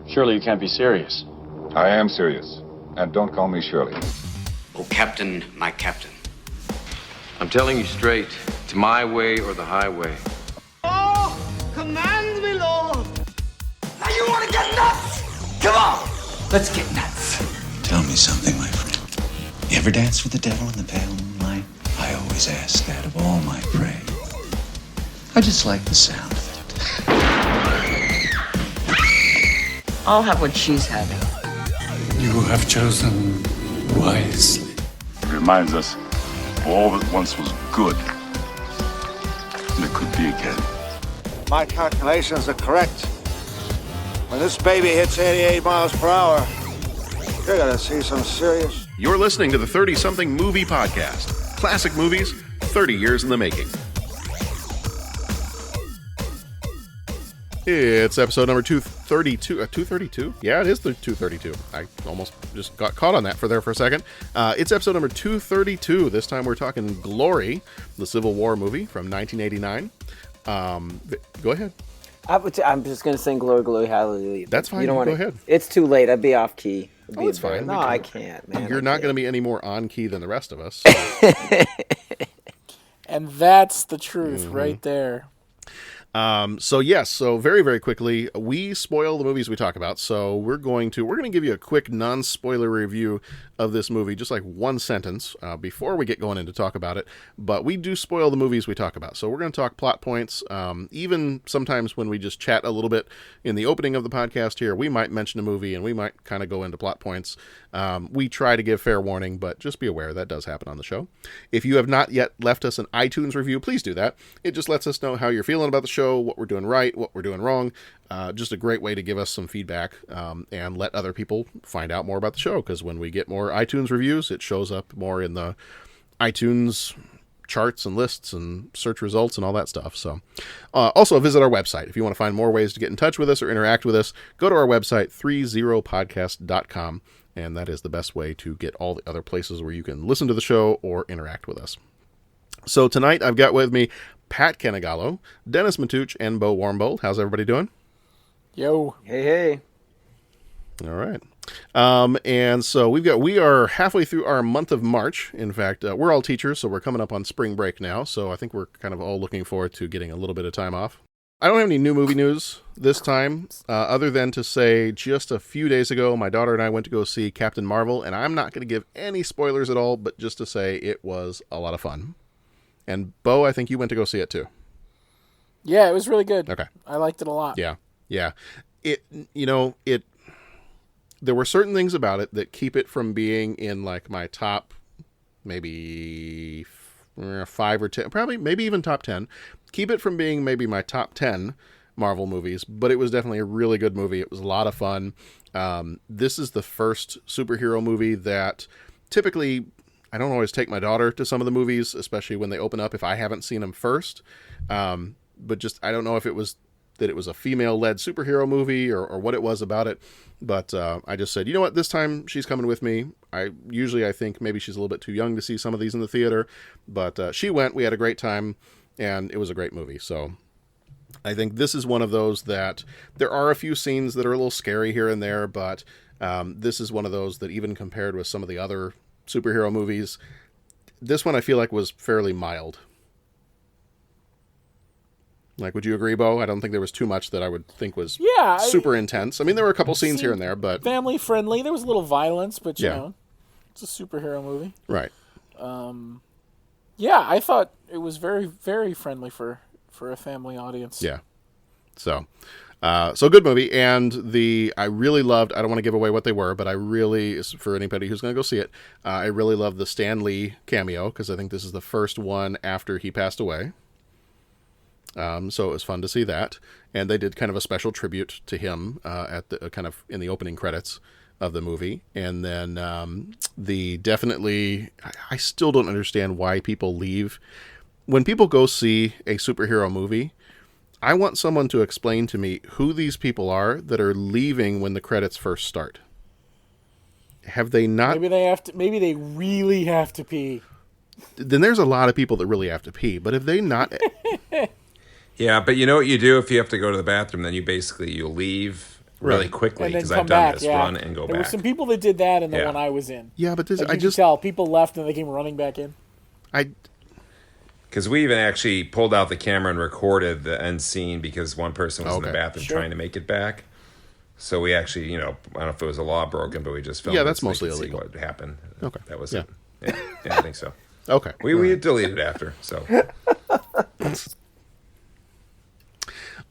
Surely you can't be serious. I am serious. And don't call me Shirley. Oh, Captain, my captain. I'm telling you straight, it's my way or the highway. Oh, command me, Lord. Now you want to get nuts? Come on, let's get nuts. Tell me something, my friend. You ever dance with the devil in the pale moonlight? I always ask that of all my prey. I just like the sound of it. I'll have what she's having. You have chosen wisely. It reminds us of all that once was good. And it could be again. My calculations are correct. When this baby hits 88 miles per hour, you're gonna see some serious... You're listening to the 30-something Movie Podcast. Classic movies, 30 years in the making. It's episode number 232. 232? Yeah, it is the 232. I almost just got caught on that for a second. It's episode number 232. This time we're talking Glory, the Civil War movie from 1989. Go ahead. I'm just going to sing Glory, Glory, Hallelujah. That's fine. You don't Go want ahead. It's too late. I'd be off key. It's fine. No, I can't, man. You're not going to be any more on key than the rest of us. And that's the truth right there. So very, very quickly, we spoil the movies we talk about. So we're going to give you a quick non-spoiler review of this movie, just like one sentence, before we get going in to talk about it. But we do spoil the movies we talk about. So we're going to talk plot points. Even sometimes when we just chat a little bit in the opening of the podcast here, we might mention a movie and we might kind of go into plot points. We try to give fair warning, but just be aware that does happen on the show. If you have not yet left us an iTunes review, please do that. It just lets us know how you're feeling about the show, what we're doing right, what we're doing wrong. Just a great way to give us some feedback and let other people find out more about the show, because when we get more iTunes reviews, it shows up more in the iTunes charts and lists and search results and all that stuff. So also visit our website. If you want to find more ways to get in touch with us or interact with us, go to our website, 30podcast.com, and that is the best way to get all the other places where you can listen to the show or interact with us. So tonight I've got with me Pat Canigallo, Dennis Matuch, and Bo Warmbold. How's everybody doing? Yo. Hey. All right. And so we are halfway through our month of March. In fact, we're all teachers, so we're coming up on spring break now. So I think we're kind of all looking forward to getting a little bit of time off. I don't have any new movie news this time, other than to say just a few days ago, my daughter and I went to go see Captain Marvel, and I'm not going to give any spoilers at all, but just to say it was a lot of fun. And Bo, I think you went to go see it too. Yeah, it was really good. Okay. I liked it a lot. Yeah. There were certain things about it that keep it from being in like my top, maybe 5 or 10, probably maybe even top 10. Keep it from being maybe my top 10 Marvel movies, but it was definitely a really good movie. It was a lot of fun. This is the first superhero movie that typically I don't always take my daughter to some of the movies, especially when they open up if I haven't seen them first. But just, I don't know if it was that it was a female-led superhero movie or what it was about it. But I just said, you know what, this time she's coming with me. I think maybe she's a little bit too young to see some of these in the theater. But she went, we had a great time, and it was a great movie. So I think this is one of those that there are a few scenes that are a little scary here and there, but this is one of those that even compared with some of the other superhero movies, this one I feel like was fairly mild. Like, would you agree, Bo? I don't think there was too much that I would think was super intense. I mean, there were a couple scenes here and there, but... Family friendly. There was a little violence, but, you know, it's a superhero movie. Right. Yeah, I thought it was very, very friendly for a family audience. Yeah. So good movie. And I really loved, I don't want to give away what they were, but I really, for anybody who's going to go see it, I really loved the Stan Lee cameo, because I think this is the first one after he passed away. So it was fun to see that, and they did kind of a special tribute to him at the kind of in the opening credits of the movie. And then I still don't understand why people leave when people go see a superhero movie. I want someone to explain to me who these people are that are leaving when the credits first start. Have they not? Maybe they have to. Maybe they really have to pee. Then there's a lot of people that really have to pee. But if they not. Yeah, but you know what you do if you have to go to the bathroom? Then you'll leave, really quickly and then because come I've done back. this, Yeah. run and go There back. were some people that did that in the Yeah. one I was in. Yeah, but this, Like, I you just could tell people left and they came running back in. Because we even actually pulled out the camera and recorded the end scene because one person was in the bathroom trying to make it back. So we actually, I don't know if it was a law broken, but we just filmed. Yeah, it that's so we mostly could see illegal. what happened. Okay. That was Yeah. it. Yeah, I think so. Okay. We deleted after. So.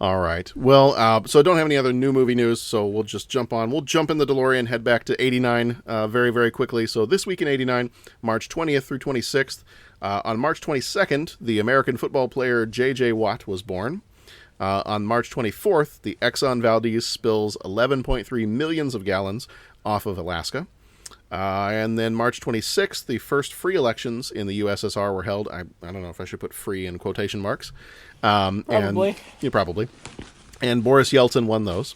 All right. Well, so I don't have any other new movie news, so we'll just jump on. We'll jump in the DeLorean, head back to 89 very, very quickly. So this week in 89, March 20th through 26th. On March 22nd, the American football player J.J. Watt was born. On March 24th, the Exxon Valdez spills 11.3 millions of gallons off of Alaska. And then March 26th, the first free elections in the USSR were held. I don't know if I should put free in quotation marks. Probably. Probably. And Boris Yeltsin won those.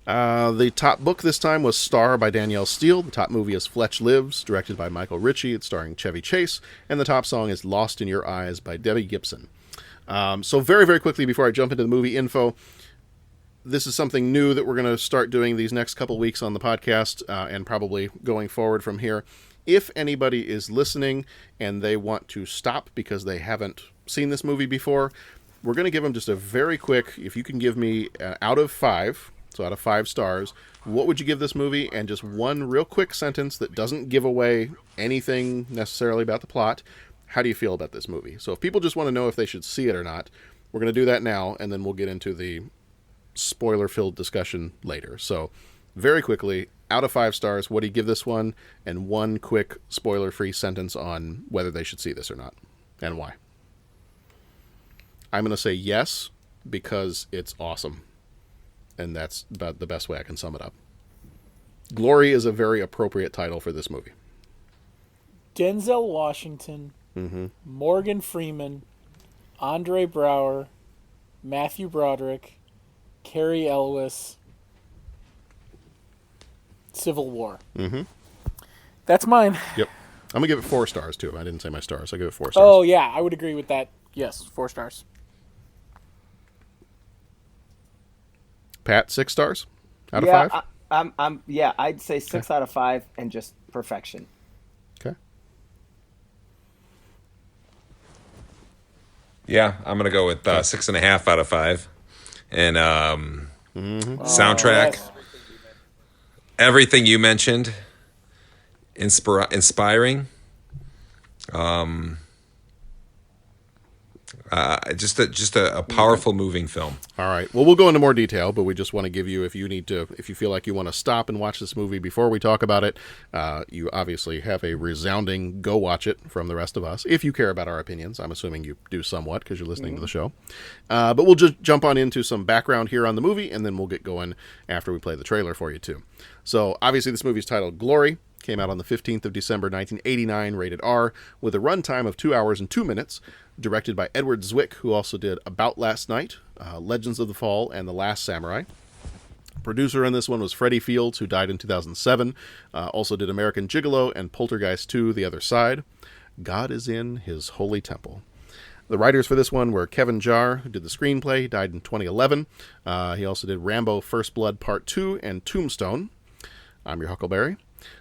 The top book this time was Star by Danielle Steele. The top movie is Fletch Lives, directed by Michael Ritchie. It's starring Chevy Chase. And the top song is Lost in Your Eyes by Debbie Gibson. So very, very quickly before I jump into the movie info, this is something new that we're going to start doing these next couple weeks on the podcast and probably going forward from here. If anybody is listening and they want to stop because they haven't seen this movie before, we're going to give them just a very quick, if you can give me out of 5, so out of 5 stars, what would you give this movie? And just one real quick sentence that doesn't give away anything necessarily about the plot. How do you feel about this movie? So if people just want to know if they should see it or not, we're going to do that now, and then we'll get into the spoiler-filled discussion later. So very quickly, out of 5 stars, what do you give this one? And one quick spoiler-free sentence on whether they should see this or not, and why. I'm going to say yes, because it's awesome. And that's about the best way I can sum it up. Glory is a very appropriate title for this movie. Denzel Washington, Morgan Freeman, Andre Braugher, Matthew Broderick, Cary Elwes, Civil War. That's mine. Yep. I'm going to give it 4 stars, too. I didn't say my stars. I'll give it 4 stars. Oh, yeah, I would agree with that. Yes, 4 stars. Pat, 6 stars out of 5? I'd say 6 out of 5 and just perfection. Okay. Yeah, I'm gonna go with 6.5 out of 5, and soundtrack, everything you mentioned, inspiring. Just a powerful moving film. All right. Well, we'll go into more detail, but we just want to give you, if you feel like you want to stop and watch this movie before we talk about it, you obviously have a resounding go watch it from the rest of us. If you care about our opinions, I'm assuming you do somewhat because you're listening to the show. But we'll just jump on into some background here on the movie, and then we'll get going after we play the trailer for you too. So obviously this movie is titled Glory. Came out on the 15th of December, 1989, rated R, with a runtime of 2 hours and 2 minutes. Directed by Edward Zwick, who also did About Last Night, Legends of the Fall, and The Last Samurai. Producer on this one was Freddie Fields, who died in 2007. Also did American Gigolo and Poltergeist 2, The Other Side. God is in His Holy Temple. The writers for this one were Kevin Jarre, who did the screenplay. He died in 2011. He also did Rambo First Blood Part 2 and Tombstone. I'm your Huckleberry.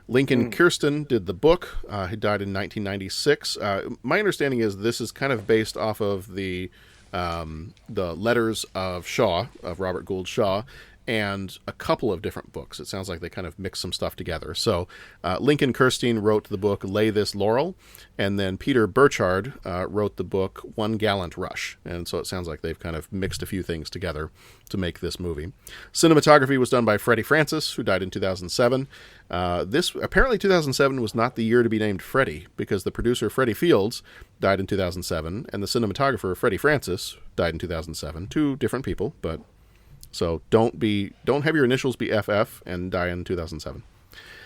Lincoln Kirsten did the book. He died in 1996. My understanding is this is kind of based off of the letters of Shaw, of Robert Gould Shaw, and a couple of different books. It sounds like they kind of mixed some stuff together. So Lincoln Kirstein wrote the book Lay This Laurel, and then Peter Burchard wrote the book One Gallant Rush. And so it sounds like they've kind of mixed a few things together to make this movie. Cinematography was done by Freddie Francis, who died in 2007. Apparently 2007 was not the year to be named Freddie, because the producer Freddie Fields died in 2007, and the cinematographer Freddie Francis died in 2007. 2 different people, but so don't have your initials be FF and die in 2007.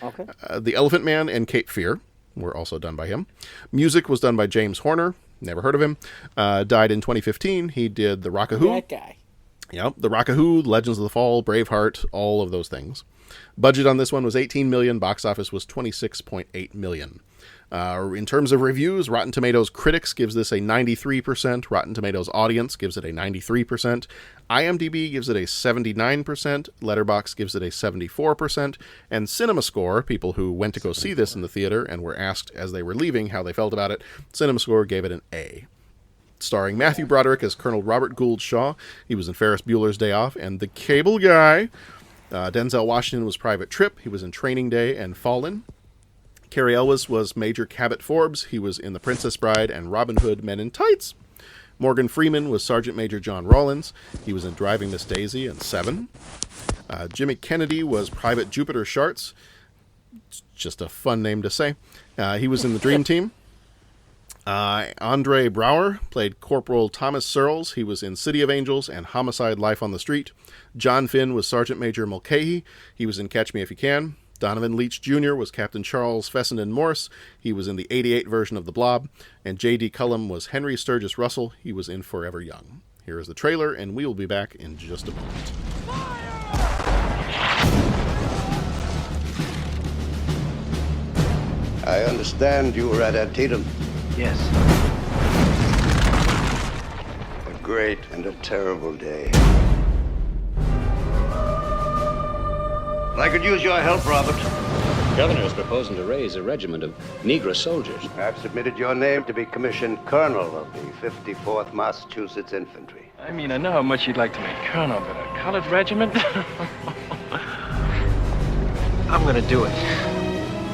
Okay. The Elephant Man and Cape Fear were also done by him. Music was done by James Horner. Never heard of him. Died in 2015. He did The Rockahoo. That guy. Yep, The Rockahoo, Legends of the Fall, Braveheart, all of those things. Budget on this one was $18 million. Box office was $26.8 million. In terms of reviews, Rotten Tomatoes critics gives this a 93%, Rotten Tomatoes audience gives it a 93%, IMDb gives it a 79%, Letterboxd gives it a 74%, and CinemaScore, people who went to go see this in the theater and were asked as they were leaving how they felt about it, CinemaScore gave it an A. Starring Matthew Broderick as Colonel Robert Gould Shaw. He was in Ferris Bueller's Day Off and The Cable Guy. Denzel Washington was Private Trip. He was in Training Day and Fallen. Cary Elwes was Major Cabot Forbes. He was in The Princess Bride and Robin Hood Men in Tights. Morgan Freeman was Sergeant Major John Rawlins. He was in Driving Miss Daisy and Seven. Jimmy Kennedy was Private Jupiter Sharts. It's just a fun name to say. He was in The Dream Team. Andre Brower played Corporal Thomas Searles. He was in City of Angels and Homicide: Life on the Street. John Finn was Sergeant Major Mulcahy. He was in Catch Me If You Can. Donovan Leach Jr. was Captain Charles Fessenden Morse. He was in the 88 version of The Blob. And J.D. Cullum was Henry Sturgis Russell. He was in Forever Young. Here is the trailer, and we will be back in just a moment. I understand you were at Antietam. Yes. A great and a terrible day. I could use your help, Robert. The governor is proposing to raise a regiment of Negro soldiers. I've submitted your name to be commissioned colonel of the 54th Massachusetts Infantry. I mean, I know how much you'd like to make colonel, but a colored regiment? I'm gonna do it.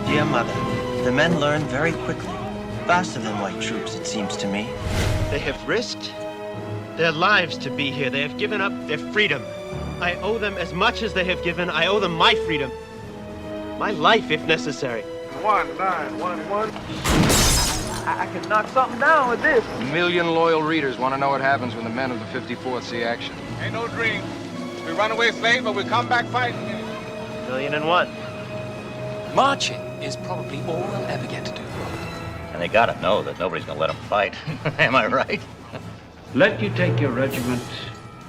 Dear Mother, the men learn very quickly. Faster than white troops, it seems to me. They have risked their lives to be here. They have given up their freedom. I owe them as much as they have given. I owe them my freedom. My life, if necessary. 1911. I can knock something down with this. 1 million loyal readers want to know what happens when the men of the 54th see action. Ain't no dream. We run away slaves, but we come back fighting. 1,000,001. Marching is probably all they'll ever get to do. And they gotta know that nobody's gonna let them fight. Am I right? Let you take your regiment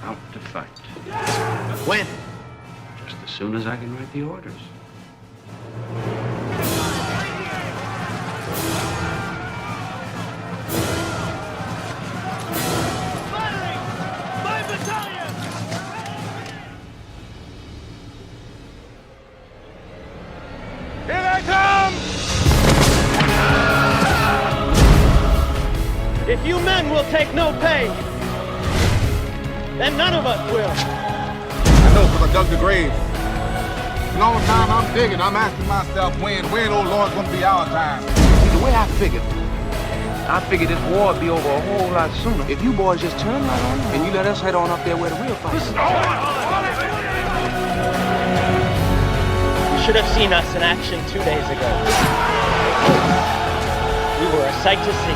out to fight. When? Just as soon as I can write the orders. My battalion! Here they come! If you men will take no pay, then none of us will. I know, because I dug the grave. And all the time I'm digging, I'm asking myself, when, oh Lord, gonna be our time? See, the way I figured this war would be over a whole lot sooner if you boys just turn right on and you let us head on up there where the real fight is. You should have seen us in action 2 days ago. We were a sight to see.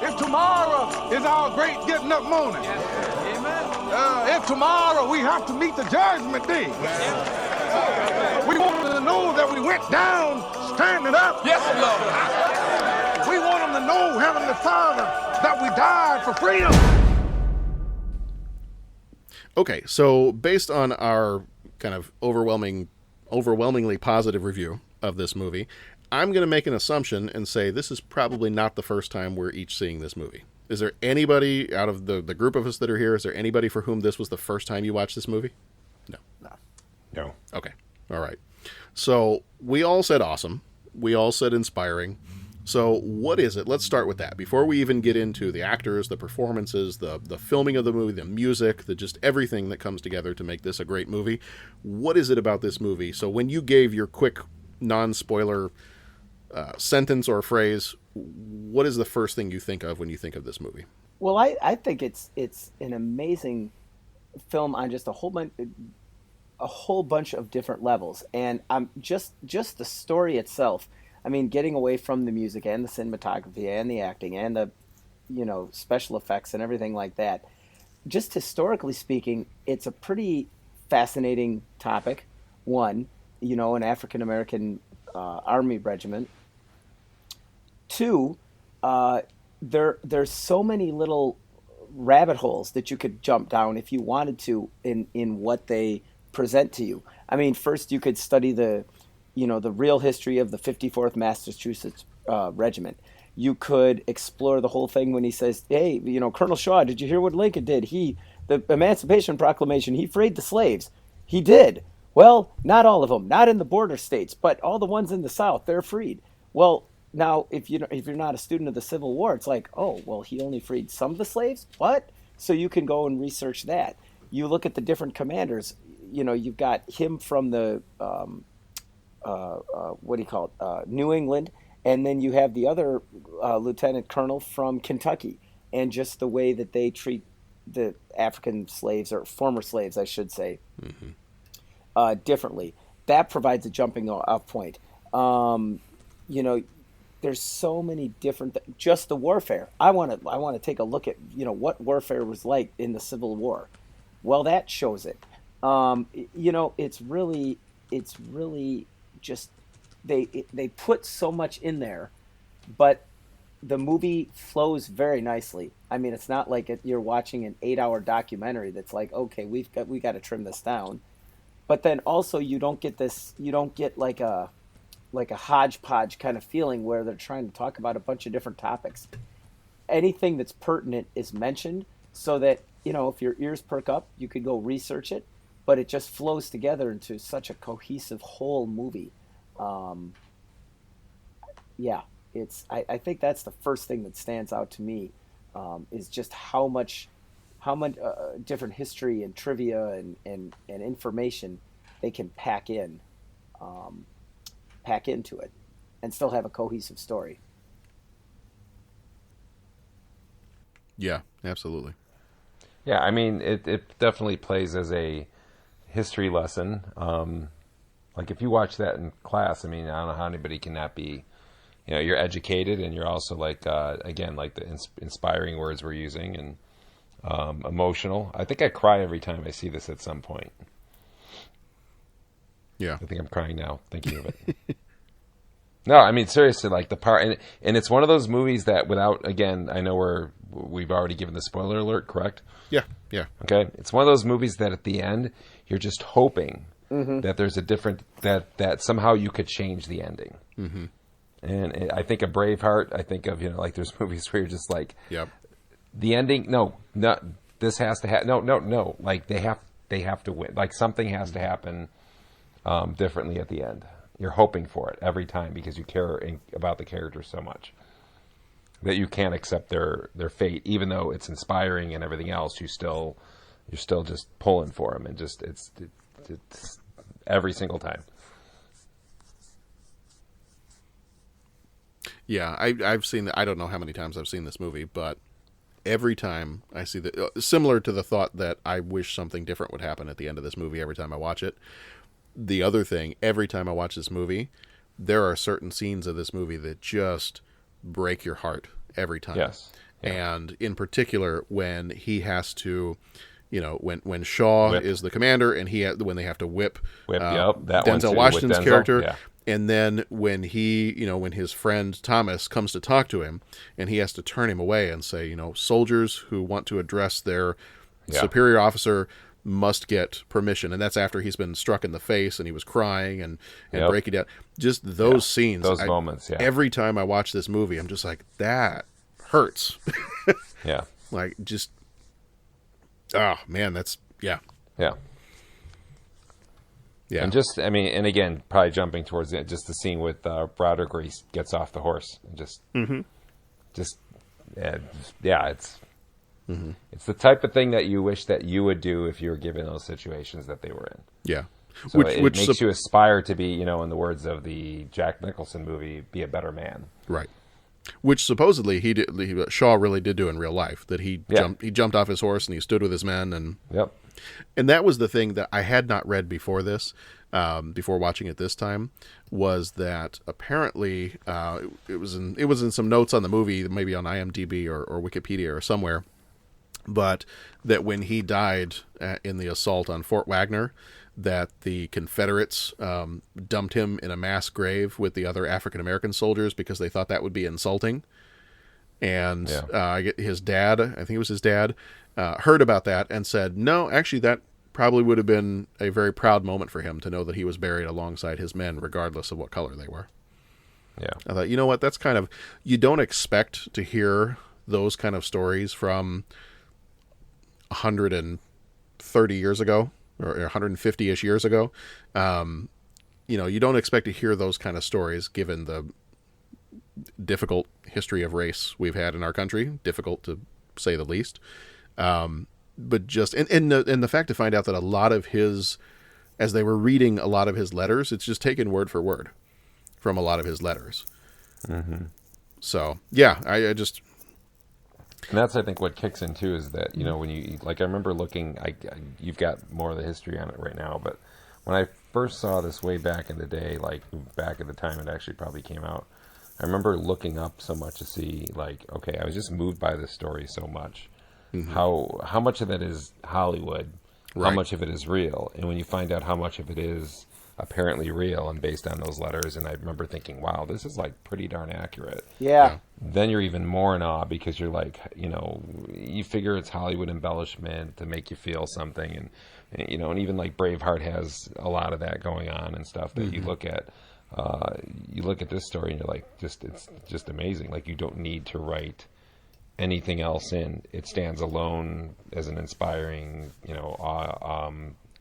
If tomorrow is our great getting up morning, if tomorrow we have to meet the judgment day, we want them to know that we went down standing up. Yes, Lord. We want them to know, Heavenly Father, that we died for freedom. Okay, so based on our kind of overwhelmingly positive review of this movie, I'm going to make an assumption and say this is probably not the first time we're each seeing this movie. Is there anybody out of the group of us that are here, is there anybody for whom this was the first time you watched this movie? No. Okay. All right. So we all said awesome. We all said inspiring. So what is it? Let's start with that. Before we even get into the actors, the performances, the filming of the movie, the music, just everything that comes together to make this a great movie, what is it about this movie? So when you gave your quick non-spoiler sentence or phrase, what is the first thing you think of when you think of this movie? Well, I think it's an amazing film on just a whole bunch of different levels, and just the story itself. I mean, getting away from the music and the cinematography and the acting and the special effects and everything like that. just historically speaking, it's a pretty fascinating topic. One, an African American Army regiment. Two, there's so many little rabbit holes that you could jump down if you wanted to in what they present to you. I mean, first you could study the real history of the 54th Massachusetts Regiment. You could explore the whole thing when he says, "Hey, Colonel Shaw, did you hear what Lincoln did? The Emancipation Proclamation, he freed the slaves. He did. Well, not all of them, not in the border states, but all the ones in the South, they're freed. Well, now if you're not a student of the Civil War, it's like, oh, well, he only freed some of the slaves. What? So you can go and research that. You look at the different commanders. You've got him from the what do you call it, New England, and then you have the other lieutenant colonel from Kentucky, and just the way that they treat the African slaves, or former slaves, I should say, differently. That provides a jumping off point. There's so many different just the warfare. I want to take a look at what warfare was like in the Civil War. Well, that shows it. It's really just they put so much in there, but the movie flows very nicely. I mean, it's not like you're watching an 8-hour documentary that's like, okay, we got to trim this down. But then also you don't get like a hodgepodge kind of feeling where they're trying to talk about a bunch of different topics. Anything that's pertinent is mentioned, so that if your ears perk up, you could go research it. But it just flows together into such a cohesive whole movie. I think that's the first thing that stands out to me, is just how much different history and trivia and information they can pack into it, and still have a cohesive story. Yeah, absolutely. Yeah, I mean, it definitely plays as a history lesson. Like if you watch that in class, I mean, I don't know how anybody can not be, you're educated, and you're also like, again, like the inspiring words we're using, and emotional. I think I cry every time I see this at some point. Yeah. I think I'm crying now thinking of it. No, I mean, seriously, like the part, and it's one of those movies that without, again, I know we've already given the spoiler alert, correct? Yeah. Okay. It's one of those movies that at the end, you're just hoping that there's a different, that somehow you could change the ending. Mm-hmm. And I think of Braveheart. I think of, like there's movies where you're just like, yep. The ending, no, this has to happen. No. Like they have to win. Like something has to happen differently at the end. You're hoping for it every time because you care about the characters so much that you can't accept their fate, even though it's inspiring and everything else. You're still just pulling for them, and just it's every single time. Yeah, I've seen. I don't know how many times I've seen this movie, but every time I see similar to the thought that I wish something different would happen at the end of this movie every time I watch it. The other thing, every time I watch this movie, there are certain scenes of this movie that just break your heart every time. Yes. Yeah. And in particular, when he has to, when Shaw is the commander, and when they have to whip that Denzel Washington's character. Yeah. And then when when his friend Thomas comes to talk to him, and he has to turn him away and say, soldiers who want to address their superior officer must get permission. And that's after he's been struck in the face and he was crying and breaking down. Just those scenes. Those moments, yeah. Every time I watch this movie, I'm just like, that hurts. Yeah. Like, just, oh, man, that's, yeah. Yeah. Yeah. And just, I mean, and again, probably jumping towards it, just the scene with Broderick where he gets off the horse and it's it's the type of thing that you wish that you would do if you were given those situations that they were in. Yeah. So which makes you aspire to be, in the words of the Jack Nicholson movie, be a better man. Right. Which supposedly Shaw really did do in real life. That he jumped off his horse and he stood with his men, and and that was the thing that I had not read before this, before watching it this time, was that apparently it was in some notes on the movie, maybe on IMDb or Wikipedia or somewhere, but that when he died in the assault on Fort Wagner, that the Confederates dumped him in a mass grave with the other African American soldiers because they thought that would be insulting. And his dad, I think it was his dad, heard about that and said, no, actually that probably would have been a very proud moment for him to know that he was buried alongside his men, regardless of what color they were. Yeah. I thought, you know what, that's kind of, you don't expect to hear those kind of stories from 130 years ago or 150-ish years ago. You don't expect to hear those kind of stories given the difficult history of race we've had in our country, difficult to say the least. But just, and the fact to find out that a lot of his, as they were reading a lot of his letters, it's just taken word for word from a lot of his letters. Mm-hmm. So, yeah, I just... And that's, I think, what kicks in, too, is that, when you, like, I remember looking, you've got more of the history on it right now, but when I first saw this way back in the day, like, back at the time it actually probably came out, I remember looking up so much to see, like, okay, I was just moved by this story so much. Mm-hmm. How much of it is Hollywood, right. How much of it is real, and when you find out how much of it is apparently real and based on those letters, and I remember thinking, wow, this is like pretty darn accurate. Yeah. Then you're even more in awe because you're like, you figure it's Hollywood embellishment to make you feel something, and and even like Braveheart has a lot of that going on and stuff that you look at. You look at this story and you're like, it's just amazing. Like, you don't need to write anything else in. It stands alone as an inspiring,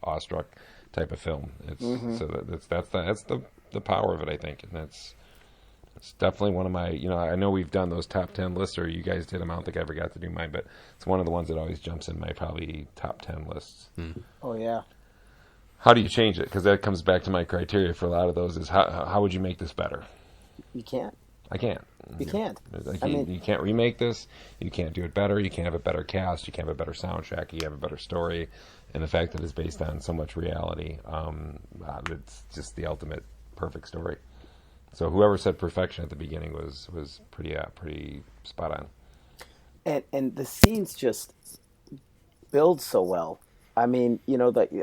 awestruck type of film. It's so that's the power of it, I think, and it's definitely one of my, I know we've done those top 10 lists, or you guys did them. I don't think I ever got to do mine, but it's one of the ones that always jumps in my probably top 10 lists. Oh yeah. How do you change it? Because that comes back to my criteria for a lot of those is how would you make this better? You can't. I can't. You can't. Like, you can't remake this. You can't do it better. You can't have a better cast. You can't have a better soundtrack. You have a better story. And the fact that it's based on so much reality, it's just the ultimate perfect story. So whoever said perfection at the beginning was pretty spot on. And the scenes just build so well. I mean,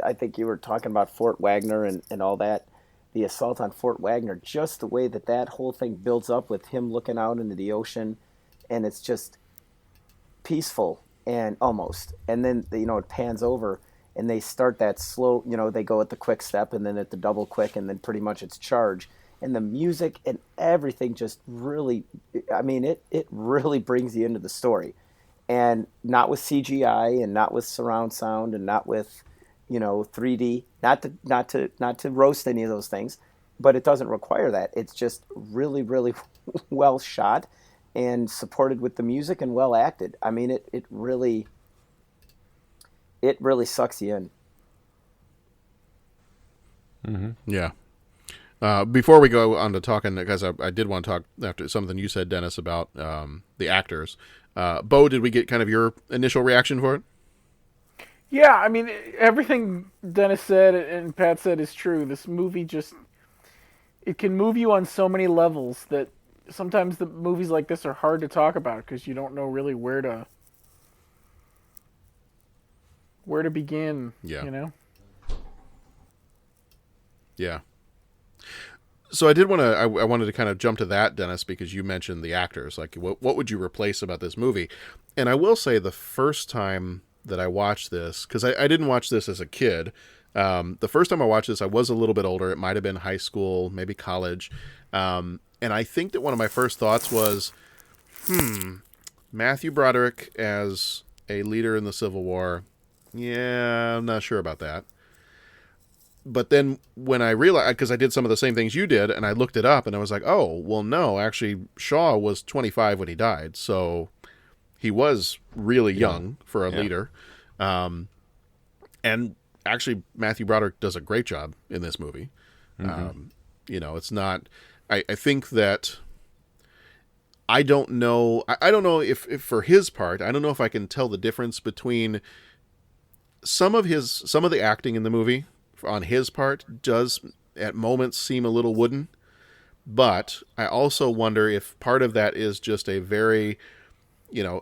I think you were talking about Fort Wagner and all that. The assault on Fort Wagner, just the way that whole thing builds up with him looking out into the ocean, and it's just peaceful and almost. And then, it pans over, and they start that slow, they go at the quick step and then at the double quick, and then pretty much it's charge. And the music and everything just really, it really brings you into the story. And not with CGI and not with surround sound and not with 3D, not to roast any of those things, but it doesn't require that. It's just really, really well shot and supported with the music and well acted. I mean, it really sucks you in. Mm-hmm. Yeah. Before we go on to talking, because I did want to talk after something you said, Dennis, about the actors. Bo, did we get kind of your initial reaction for it? Yeah, I mean, everything Dennis said and Pat said is true. This movie it can move you on so many levels that sometimes the movies like this are hard to talk about because you don't know really where to begin, Yeah. Yeah. So I wanted to kind of jump to that, Dennis, because you mentioned the actors. Like, what would you replace about this movie? And I will say the first time that I watched this, because I didn't watch this as a kid. The first time I watched this, I was a little bit older. It might have been high school, maybe college. And I think that one of my first thoughts was, Matthew Broderick as a leader in the Civil War. Yeah, I'm not sure about that. But then when I realized, because I did some of the same things you did, and I looked it up, and I was like, oh, well, no, actually, Shaw was 25 when he died, so he was really young for a leader. And actually, Matthew Broderick does a great job in this movie. Mm-hmm. It's not... I think that... I don't know if for his part, I don't know if I can tell the difference between some of the acting in the movie on his part does at moments seem a little wooden, but I also wonder if part of that is just a very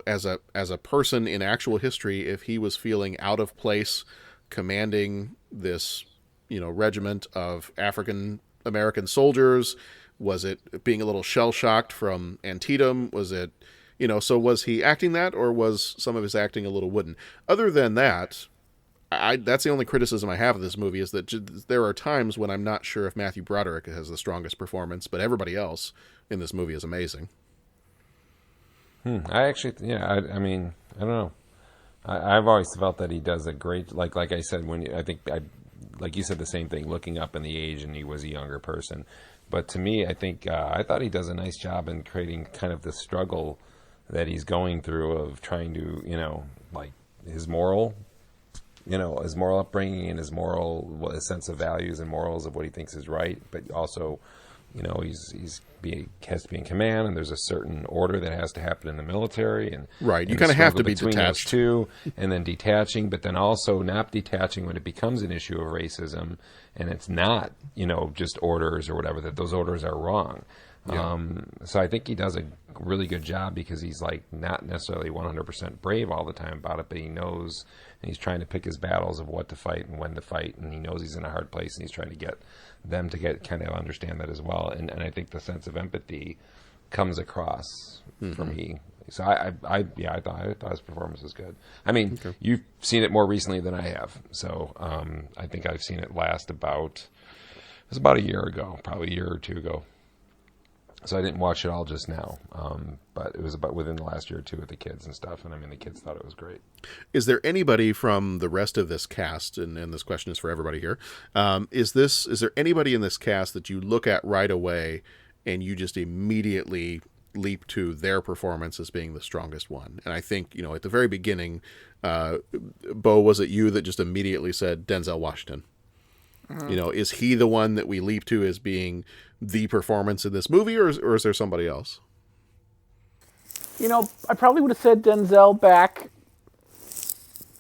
as a person in actual history, if he was feeling out of place commanding this, regiment of African American soldiers. Was it being a little shell-shocked from Antietam? Was it, so was he acting that, or was some of his acting a little wooden? Other than that, that's the only criticism I have of this movie, is that there are times when I'm not sure if Matthew Broderick has the strongest performance, but everybody else in this movie is amazing. I actually, I mean, I don't know. I've always felt that he does a great, like I said, like you said the same thing, looking up in the age, and he was a younger person. But to me, I think I thought he does a nice job in creating kind of the struggle that he's going through of trying to, like his moral upbringing and his sense of values and morals of what he thinks is right. But also, has to be in command, and there's a certain order that has to happen in the military. And right, you kind of have to be detached too, and then detaching, but then also not detaching when it becomes an issue of racism, and it's not, just orders or whatever, that those orders are wrong. Yeah. So I think he does a really good job, because he's like not necessarily 100% brave all the time about it, but he knows, and he's trying to pick his battles of what to fight and when to fight, and he knows he's in a hard place, and he's trying to get them to kind of understand that as well. And I think the sense of empathy comes across for me. So I thought his performance was good. I mean, You've seen it more recently than I have, so I think I've seen it last it was about a year ago, probably a year or two ago. So I didn't watch it all just now, but it was about within the last year or two with the kids and stuff, and I mean, the kids thought it was great. Is there anybody from the rest of this cast, and this question is for everybody here, is there anybody in this cast that you look at right away and you just immediately leap to their performance as being the strongest one? And I think, at the very beginning, Bo, was it you that just immediately said Denzel Washington? Mm-hmm. Is he the one that we leap to as being the performance in this movie, or is there somebody else? I probably would have said Denzel back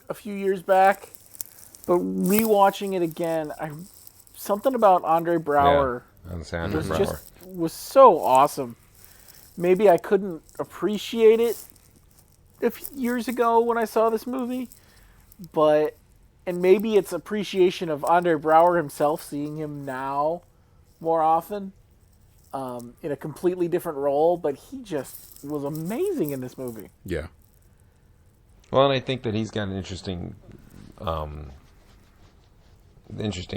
a few years back, but rewatching it again, something about Andre Braugher was so awesome. Maybe I couldn't appreciate it a few years ago when I saw this movie, and maybe it's appreciation of Andre Braugher himself, seeing him now more often in a completely different role, but he just was amazing in this movie. Yeah. Well, and I think that he's got an interesting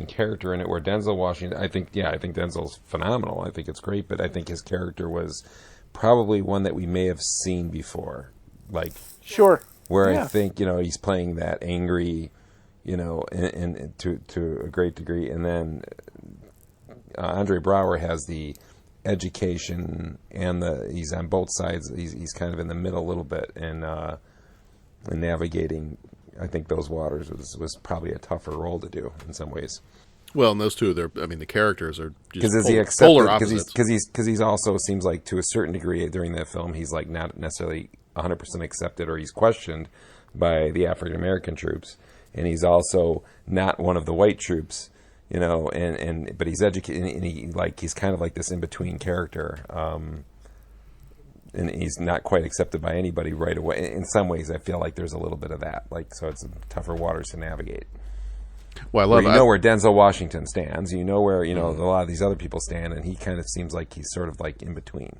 character in it, where Denzel Washington, I think Denzel's phenomenal. I think it's great, but I think his character was probably one that we may have seen before. Like, sure. Where I think, he's playing that angry, and to a great degree, and then Andre Braugher has the education and he's on both sides. He's kind of in the middle a little bit, and navigating, I think, those waters was probably a tougher role to do in some ways. Well, and those two, the characters are just polar opposites. Because he's also seems like, to a certain degree during that film, he's like not necessarily 100% accepted, or he's questioned by the African American troops, and he's also not one of the white troops. But he's educated, and he's kind of like this in between character, and he's not quite accepted by anybody right away. In some ways, I feel like there's a little bit of that, so it's tougher waters to navigate. Well, I love where Denzel Washington stands, where a lot of these other people stand, and he kind of seems like he's sort of like in between.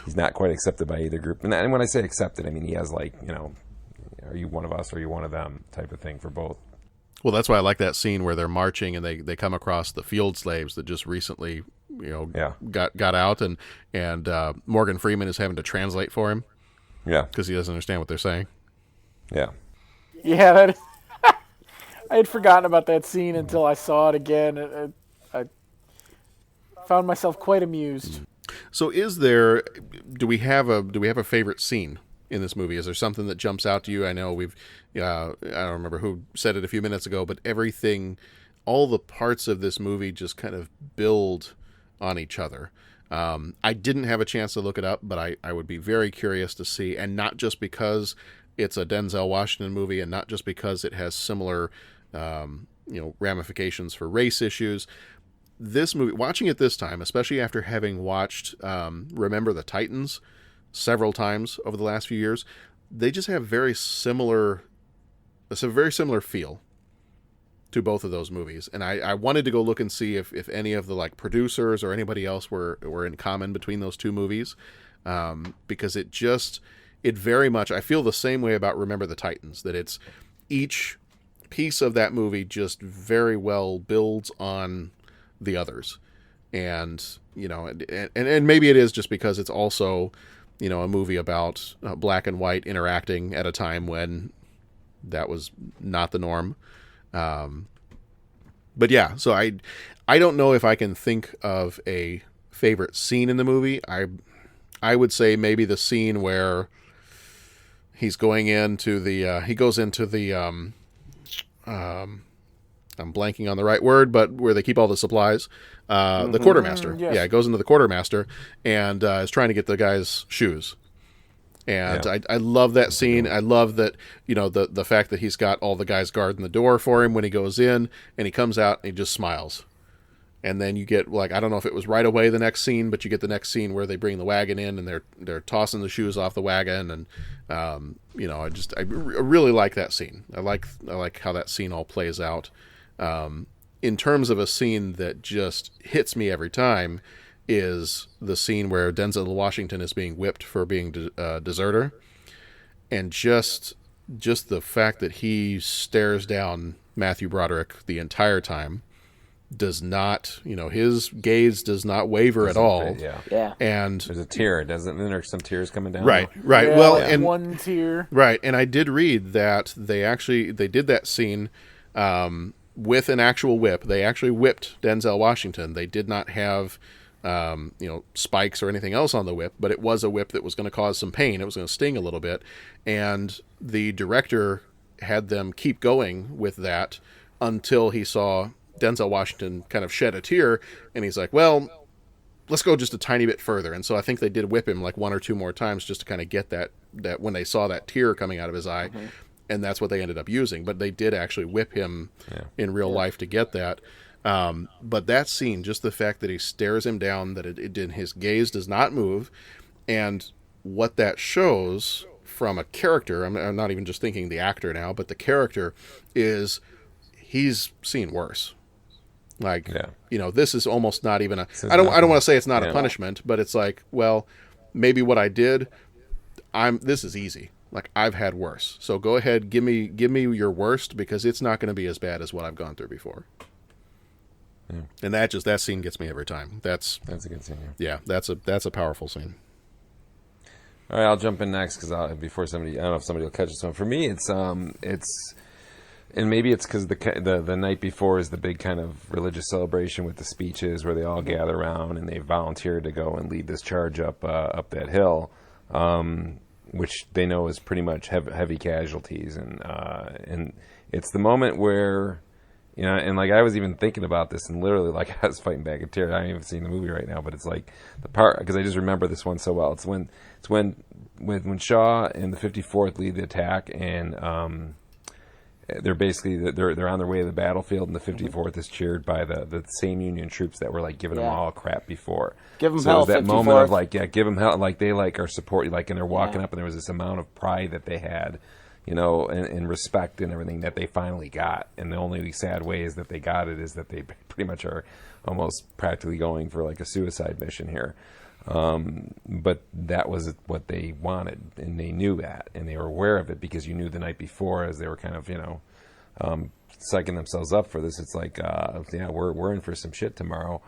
He's not quite accepted by either group, and when I say accepted, I mean he has are you one of us or are you one of them type of thing for both. Well, that's why I like that scene where they're marching and they come across the field slaves that just recently, got out, and Morgan Freeman is having to translate for him. Yeah, because he doesn't understand what they're saying. Yeah. Yeah, that. I had forgotten about that scene until I saw it again. I found myself quite amused. So, do we have a favorite scene in this movie? Is there something that jumps out to you? I know I don't remember who said it a few minutes ago, but all the parts of this movie just kind of build on each other. I didn't have a chance to look it up, but I would be very curious to see, and not just because it's a Denzel Washington movie, and not just because it has similar, ramifications for race issues. This movie, watching it this time, especially after having watched Remember the Titans several times over the last few years. They just have it's a very similar feel to both of those movies. And I wanted to go look and see if any of the like producers or anybody else were in common between those two movies. Because it very much, I feel the same way about Remember the Titans, that it's each piece of that movie just very well builds on the others. And, you know, and maybe it is just because it's also, you know, a movie about black and white interacting at a time when that was not the norm. But yeah, so I don't know if I can think of a favorite scene in the movie. I would say maybe the scene where he's going into the, I'm blanking on the right word, but where they keep all the supplies, the quartermaster. Yes. Yeah, it goes into the quartermaster and is trying to get the guy's shoes. And I love that scene. I love that, you know, the fact that he's got all the guys guarding the door for him when he goes in, and he comes out and he just smiles. And then you get, like, I don't know if it was right away the next scene, but you get the next scene where they bring the wagon in and they're tossing the shoes off the wagon. And, you know, I really like that scene. I like how that scene all plays out. In terms of a scene that just hits me every time is the scene where Denzel Washington is being whipped for being a deserter. And just the fact that he stares down Matthew Broderick the entire time does not, you know, his gaze does not waver at all. Yeah. And there's a tear, doesn't there? There's some tears coming down. Right. Yeah, Well, like and one tear. Right. And I did read that they did that scene with an actual whip. They actually whipped Denzel Washington. They did not have you know, spikes or anything else on the whip, but it was a whip that was going to cause some pain. It was going to sting a little bit. And the director had them keep going with that until he saw Denzel Washington kind of shed a tear, and he's like, well, let's go just a tiny bit further. And so I think they did whip him like one or two more times just to kind of get that when they saw that tear coming out of his eye. Mm-hmm. And that's what they ended up using. But they did actually whip him in real life to get that. But that scene, just the fact that he stares him down, that his gaze does not move, and what that shows from a character, I'm not even just thinking the actor now, but the character is he's seen worse. Like, you know, this is almost not even I don't want to say it's not a punishment, but it's like, well, maybe what I did, this is easy. Like, I've had worse. So go ahead, give me your worst, because it's not going to be as bad as what I've gone through before. Yeah. And that scene gets me every time. That's a good scene. Yeah, that's a powerful scene. All right, I'll jump in next because before somebody, I don't know if somebody will catch this one. For me, it's and maybe it's because the night before is the big kind of religious celebration with the speeches where they all gather around and they volunteer to go and lead this charge up that hill, which they know is pretty much heavy casualties, and it's the moment where, you know, and like I was even thinking about this, and literally like I was fighting back a tear. I haven't even seen the movie right now, but it's like the part, because I just remember this one so well. It's when Shaw and the 54th lead the attack, and they're basically they're on their way to the battlefield, and the 54th is cheered by the same Union troops that were like giving them all crap before. Give them so hell. It was that 54th. moment of like, give them hell, like they like are supporting, like, and they're walking up, and there was this amount of pride that they had, you know, and respect and everything that they finally got. And the only sad way is that they got it is that they pretty much are almost practically going for like a suicide mission here. But that was what they wanted, and they knew that, and they were aware of it, because you knew the night before, as they were kind of, you know, psyching themselves up for this. It's like, we're in for some shit tomorrow.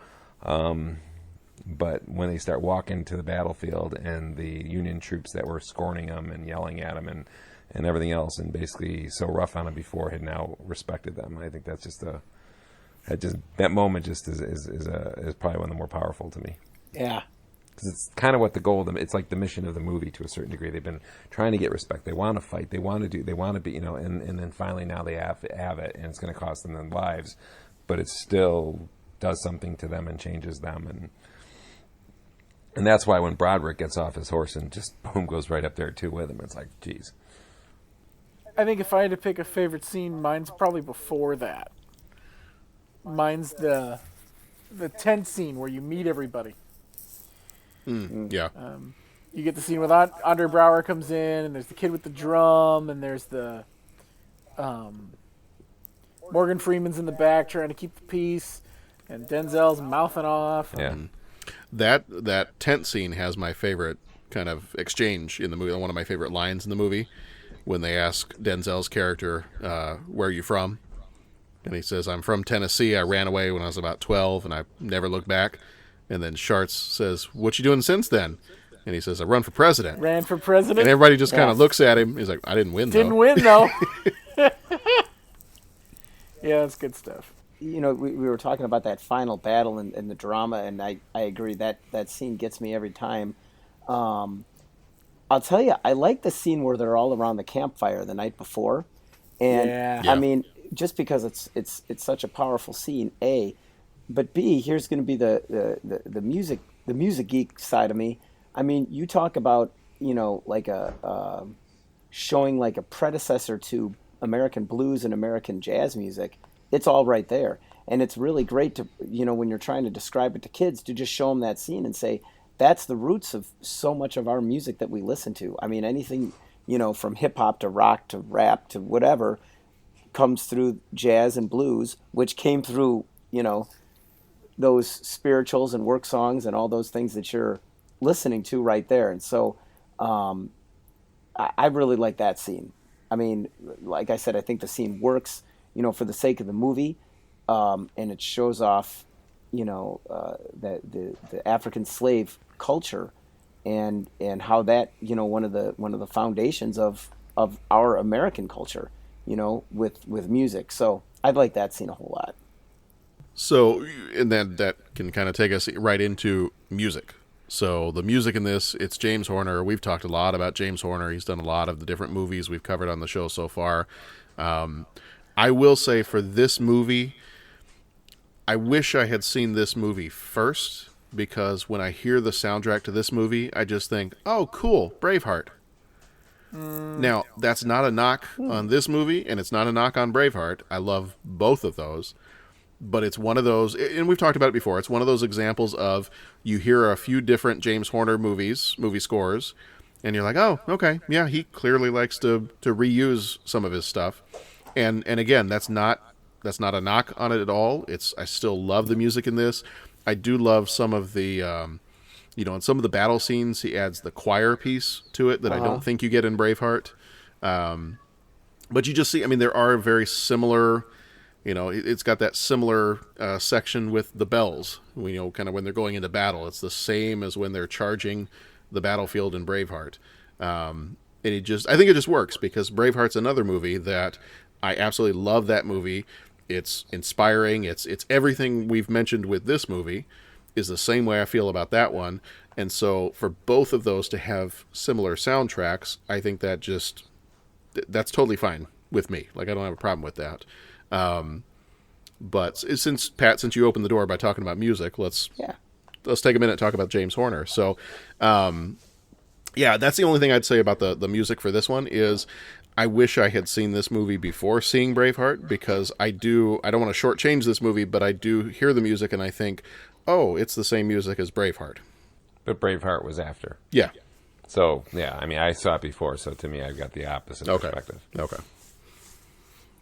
But when they start walking to the battlefield, and the Union troops that were scorning them and yelling at them and everything else, and basically so rough on them before, had now respected them. I think that's just that moment just is probably one of the more powerful to me. Yeah. Because it's kind of what the goal of it's like the mission of the movie to a certain degree. They've been trying to get respect. They want to fight. They want to be, you know, and then finally now they have it, and it's going to cost them their lives, but it still does something to them and changes them, and that's why when Broderick gets off his horse and just boom goes right up there too with him, it's like, geez. I think if I had to pick a favorite scene, mine's probably before that. Mine's the tent scene where you meet everybody. Yeah. You get the scene with Andre Braugher comes in, and there's the kid with the drum, and there's the Morgan Freeman's in the back trying to keep the peace, and Denzel's mouthing off. Yeah. That tent scene has my favorite kind of exchange in the movie. One of my favorite lines in the movie, when they ask Denzel's character, "Where are you from?" And he says, "I'm from Tennessee. I ran away when I was about 12, and I never looked back." And then Sharts says, "What you doing since then?" And he says, "I run for president." Ran for president. And everybody just kind of looks at him. He's like, "I didn't win, though." Didn't win, though. Yeah, that's good stuff. You know, we were talking about that final battle and the drama, and I agree that scene gets me every time. I'll tell you, I like the scene where they're all around the campfire the night before, and Yeah. I mean, just because it's such a powerful scene, A, but B, here's going to be the music geek side of me. I mean, you talk about, you know, like showing like a predecessor to American blues and American jazz music. It's all right there. And it's really great to, you know, when you're trying to describe it to kids, to just show them that scene and say, that's the roots of so much of our music that we listen to. I mean, anything, you know, from hip hop to rock to rap to whatever comes through jazz and blues, which came through, you know, those spirituals and work songs and all those things that you're listening to right there. And so I really like that scene. I mean, like I said, I think the scene works, you know, for the sake of the movie, and it shows off, you know, the African slave culture, and how that, you know, one of the foundations of our American culture, you know, with music. So I'd like that scene a whole lot. So, and then that can kind of take us right into music. So the music in this, it's James Horner. We've talked a lot about James Horner. He's done a lot of the different movies we've covered on the show so far. I will say for this movie, I wish I had seen this movie first, because when I hear the soundtrack to this movie, I just think, oh, cool, Braveheart. Now, that's not a knock on this movie, and it's not a knock on Braveheart. I love both of those. But it's one of those, and we've talked about it before, it's one of those examples of you hear a few different James Horner movie scores, and you're like, oh, okay, yeah, he clearly likes to reuse some of his stuff. And again, that's not a knock on it at all. I still love the music in this. I do love some of the, you know, in some of the battle scenes, he adds the choir piece to it that I don't think you get in Braveheart. But you just see, I mean, there are very similar, you know, it's got that similar section with the bells, you know, kind of when they're going into battle. It's the same as when they're charging the battlefield in Braveheart. And I think it just works, because Braveheart's another movie that I absolutely love. That movie. It's inspiring. It's everything we've mentioned with this movie is the same way I feel about that one. And so for both of those to have similar soundtracks, I think that's totally fine with me. Like, I don't have a problem with that. But since you opened the door by talking about music, let's take a minute and talk about James Horner. So, that's the only thing I'd say about the music for this one is I wish I had seen this movie before seeing Braveheart, because I don't want to shortchange this movie, but I do hear the music and I think, oh, it's the same music as Braveheart. But Braveheart was after. Yeah. So, yeah, I mean, I saw it before, so to me, I've got the opposite perspective. Okay.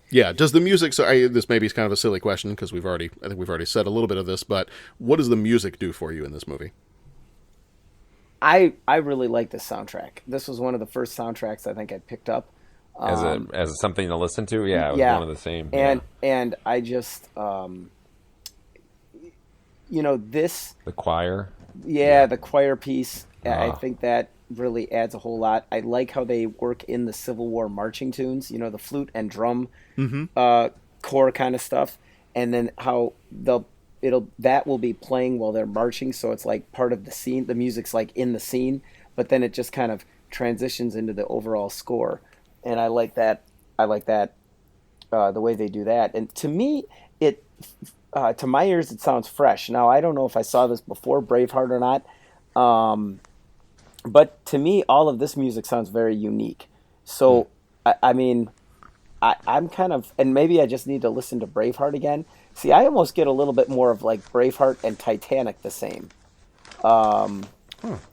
Yeah, does the music, this maybe is kind of a silly question, because I think we've already said a little bit of this, but what does the music do for you in this movie? I really like this soundtrack. This was one of the first soundtracks I think I picked up. As something to listen to? Yeah, it was one of the same. And I just, you know, this... The choir? Yeah, the choir piece. I think that really adds a whole lot. I like how they work in the Civil War marching tunes, you know, the flute and drum corps kind of stuff, and then how that will be playing while they're marching, so it's like part of the scene. The music's like in the scene, but then it just kind of transitions into the overall score, and I like that. The way they do that, and to me, to my ears, it sounds fresh. Now, I don't know if I saw this before Braveheart or not. But to me, all of this music sounds very unique. So, I mean, I'm kind of, and maybe I just need to listen to Braveheart again. See, I almost get a little bit more of like Braveheart and Titanic the same.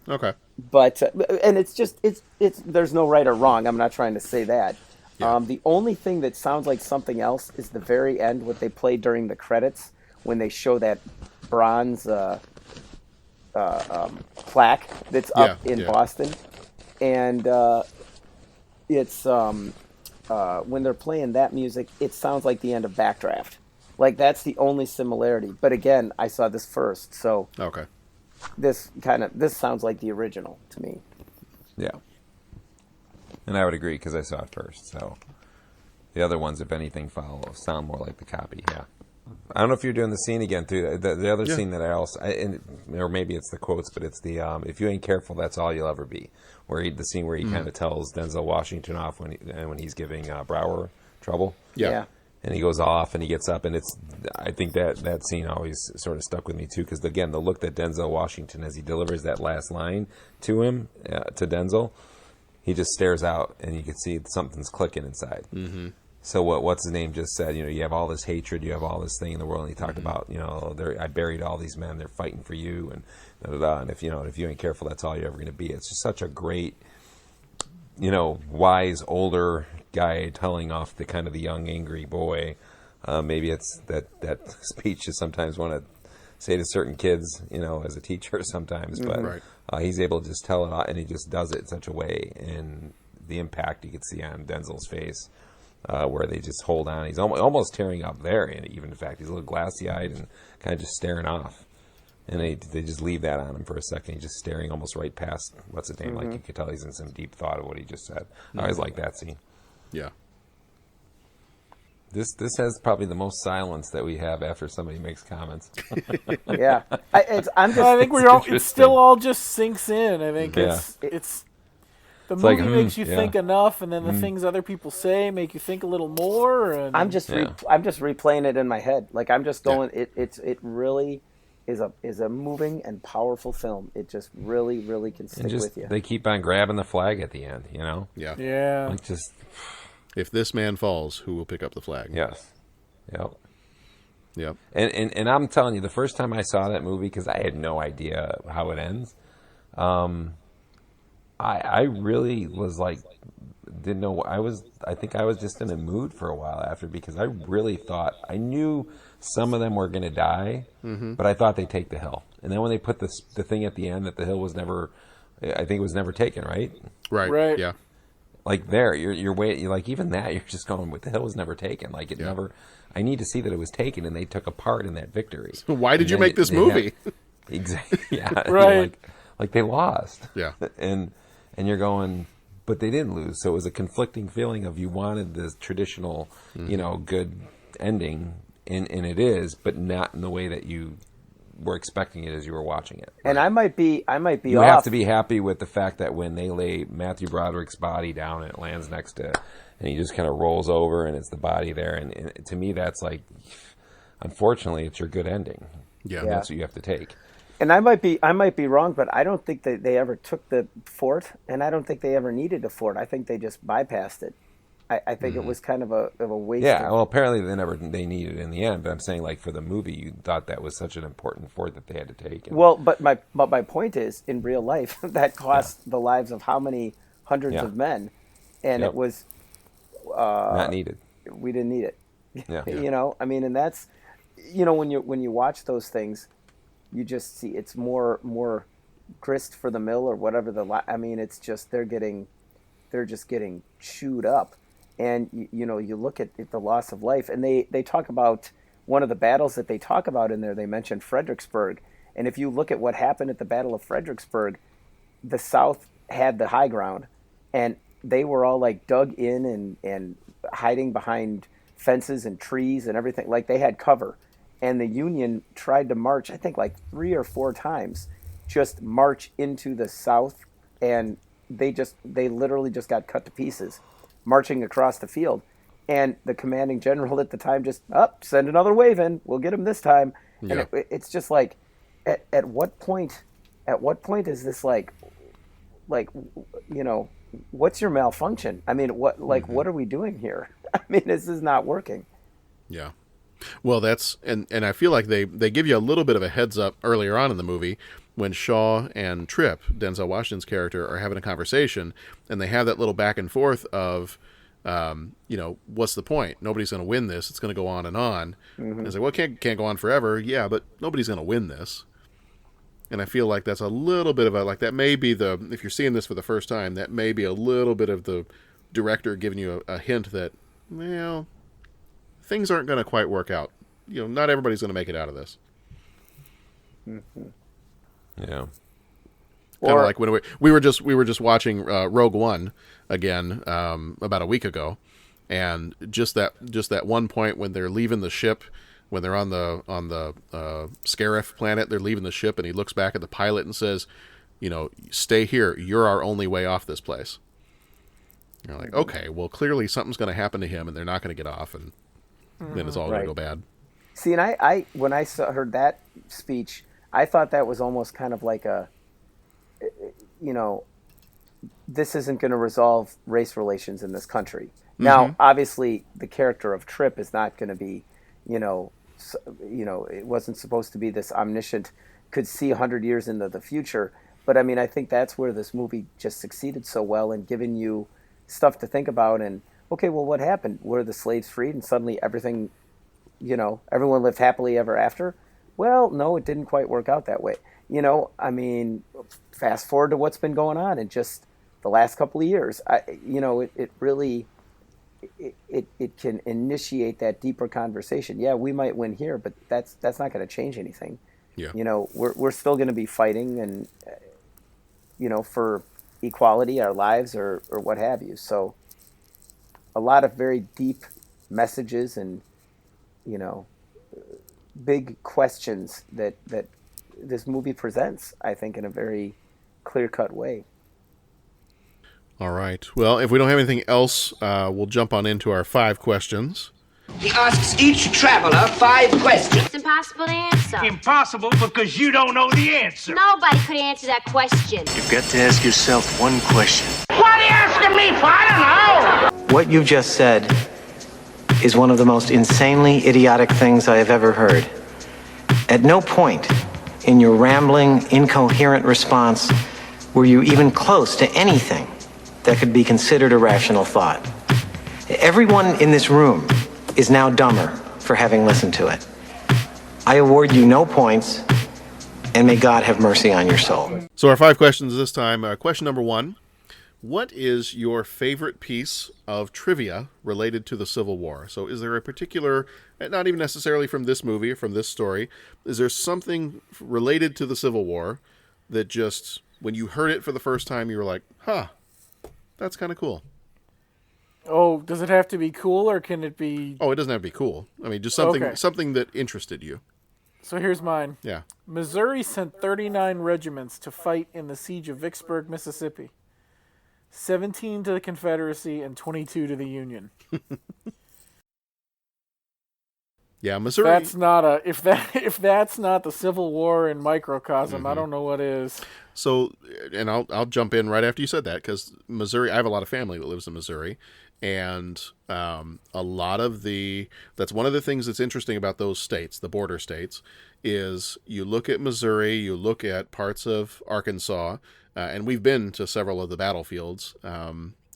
Okay. But and it's just it's there's no right or wrong. I'm not trying to say that. Yeah. The only thing that sounds like something else is the very end, what they play during the credits when they show that bronze plaque that's up in Boston, and it's when they're playing that music, it sounds like the end of Backdraft. Like that's the only similarity. But again, I saw this first, so okay. This sounds like the original to me. Yeah. And I would agree because I saw it first. So the other ones, if anything, sound more like the copy. Yeah. I don't know if you're doing the scene again too. The other scene that or maybe it's the quotes, but it's the if you ain't careful, that's all you'll ever be. The scene where he kind of tells Denzel Washington off when he's giving Brower trouble. Yeah. And he goes off and he gets up, and I think that scene always sort of stuck with me too, because again, the look that Denzel Washington, as he delivers that last line to him, to Denzel, he just stares out, and you can see something's clicking inside. Mm-hmm. So what's his name just said, you have all this hatred, you have all this thing in the world, and he talked about, I buried all these men, they're fighting for you, and da-da-da, and if you ain't careful, that's all you're ever going to be. It's just such a great, wise, older guy telling off the kind of the young, angry boy. Maybe it's that speech you sometimes want to say to certain kids, as a teacher sometimes, but he's able to just tell it, and he just does it in such a way, and the impact you could see on Denzel's face, where they just hold on. He's almost tearing up there, and even in fact, he's a little glassy-eyed and kind of just staring off. And they just leave that on him for a second. He's just staring almost right past, what's his name? Like you could tell he's in some deep thought of what he just said. I always like that scene. Yeah. This has probably the most silence that we have after somebody makes comments. Yeah, I think it still all just sinks in. I think it's the movie makes you think enough, and then the things other people say make you think a little more. And I'm just replaying it in my head. Like I'm just going. It really is a moving and powerful film. It just really, really can stick with you. They keep on grabbing the flag at the end, Yeah. Yeah. Like just, if this man falls, who will pick up the flag? Yes. Yep. Yep. And I'm telling you, the first time I saw that movie, because I had no idea how it ends, I really was like, didn't know. I think I was just in a mood for a while after, because I really thought, I knew some of them were going to die, but I thought they'd take the hill. And then when they put the thing at the end that the hill was never, I think it was never taken, right? Right. Yeah. Like there, you're waiting. Like even that, you're just going, "But the hill was never taken." Like it never. I need to see that it was taken, and they took a part in that victory. So why did you make this movie? Exactly. Yeah. Right. Like they lost. Yeah. And you're going, but they didn't lose. So it was a conflicting feeling of you wanted this traditional, good ending, and it is, but not in the way that you were expecting it as you were watching it. And I might be You off. have to be happy with the fact that when they lay Matthew Broderick's body down and it lands next to, and he just kind of rolls over and it's the body there, and to me that's like, unfortunately, it's your good ending. Yeah. And that's what you have to take. And I might be wrong, but I don't think that they ever took the fort, and I don't think they ever needed a fort. I think they just bypassed it. I think it was kind of a waste. Yeah, well, apparently they needed it in the end. But I'm saying, like for the movie, you thought that was such an important fort that they had to take. Well, but my point is, in real life, that cost the lives of how many hundreds of men, and it was not needed. We didn't need it. Yeah. I mean, and that's, when you watch those things, you just see it's more grist for the mill or whatever. I mean, it's just they're just getting chewed up. And you look at the loss of life, and they talk about one of the battles that they talk about in there. They mention Fredericksburg, and if you look at what happened at the Battle of Fredericksburg, the South had the high ground, and they were all like dug in and hiding behind fences and trees and everything. Like they had cover, and the Union tried to march, I think like 3 or 4 times, just march into the South, and they literally just got cut to pieces marching across the field. And the commanding general at the time just, send another wave in, we'll get him this time. Yeah. And it's just like, at what point is this like, what's your malfunction? I mean, what are we doing here? I mean, this is not working. Yeah. Well, that's, and I feel like they give you a little bit of a heads up earlier on in the movie when Shaw and Tripp, Denzel Washington's character, are having a conversation, and they have that little back and forth of, what's the point? Nobody's going to win this. It's going to go on and on. Mm-hmm. And it's like, well, it can't go on forever. Yeah, but nobody's going to win this. And I feel like that's a little bit of that may be if you're seeing this for the first time, that may be a little bit of the director giving you a hint that, well, things aren't going to quite work out. Not everybody's going to make it out of this. Mm-hmm. Yeah. Kind of like when we were just watching Rogue One again about a week ago, and just that one point when they're leaving the ship, when they're on the Scarif planet, they're leaving the ship, and he looks back at the pilot and says, "Stay here. You're our only way off this place." You're like, okay, well, clearly something's going to happen to him, and they're not going to get off, and then it's all going to go bad. See, and I when I heard that speech, I thought that was almost kind of like this isn't going to resolve race relations in this country. Mm-hmm. Now, obviously, the character of Tripp is not going to be, it wasn't supposed to be this omniscient, could see 100 years into the future. But I mean, I think that's where this movie just succeeded so well in giving you stuff to think about. And okay, well, what happened? Were the slaves freed and suddenly everything, everyone lived happily ever after? Well, no, it didn't quite work out that way. I mean, fast forward to what's been going on in just the last couple of years. It really can initiate that deeper conversation. Yeah, we might win here, but that's not going to change anything. Yeah. We're still going to be fighting and for equality, our lives, or what have you. So a lot of very deep messages and big questions that this movie presents, I think, in a very clear-cut way. All right. Well, if we don't have anything else, we'll jump on into our 5 questions. He asks each traveler 5 questions. It's impossible to answer. Impossible because you don't know the answer. Nobody could answer that question. You've got to ask yourself one question. What are you asking me for? I don't know. What you've just said is one of the most insanely idiotic things I have ever heard. At no point in your rambling, incoherent response were you even close to anything that could be considered a rational thought. Everyone in this room is now dumber for having listened to it. I award you no points, and may God have mercy on your soul. So our 5 questions this time. Question number 1. What is your favorite piece of trivia related to the Civil War? So is there a particular, not even necessarily from this movie or from this story, is there something related to the Civil War that just, when you heard it for the first time, you were like, that's kind of cool? Oh, does it have to be cool, or can it be... Oh, it doesn't have to be cool. I mean, just something that interested you. So here's mine. Yeah. Missouri sent 39 regiments to fight in the siege of Vicksburg, Mississippi. 17 to the Confederacy and 22 to the Union. Yeah, Missouri. That's not if that's not the Civil War in microcosm, I don't know what is. So, and I'll jump in right after you said that, because Missouri, I have a lot of family that lives in Missouri, and a lot of that's one of the things that's interesting about those states, the border states, is you look at Missouri, you look at parts of Arkansas, and we've been to several of the battlefields.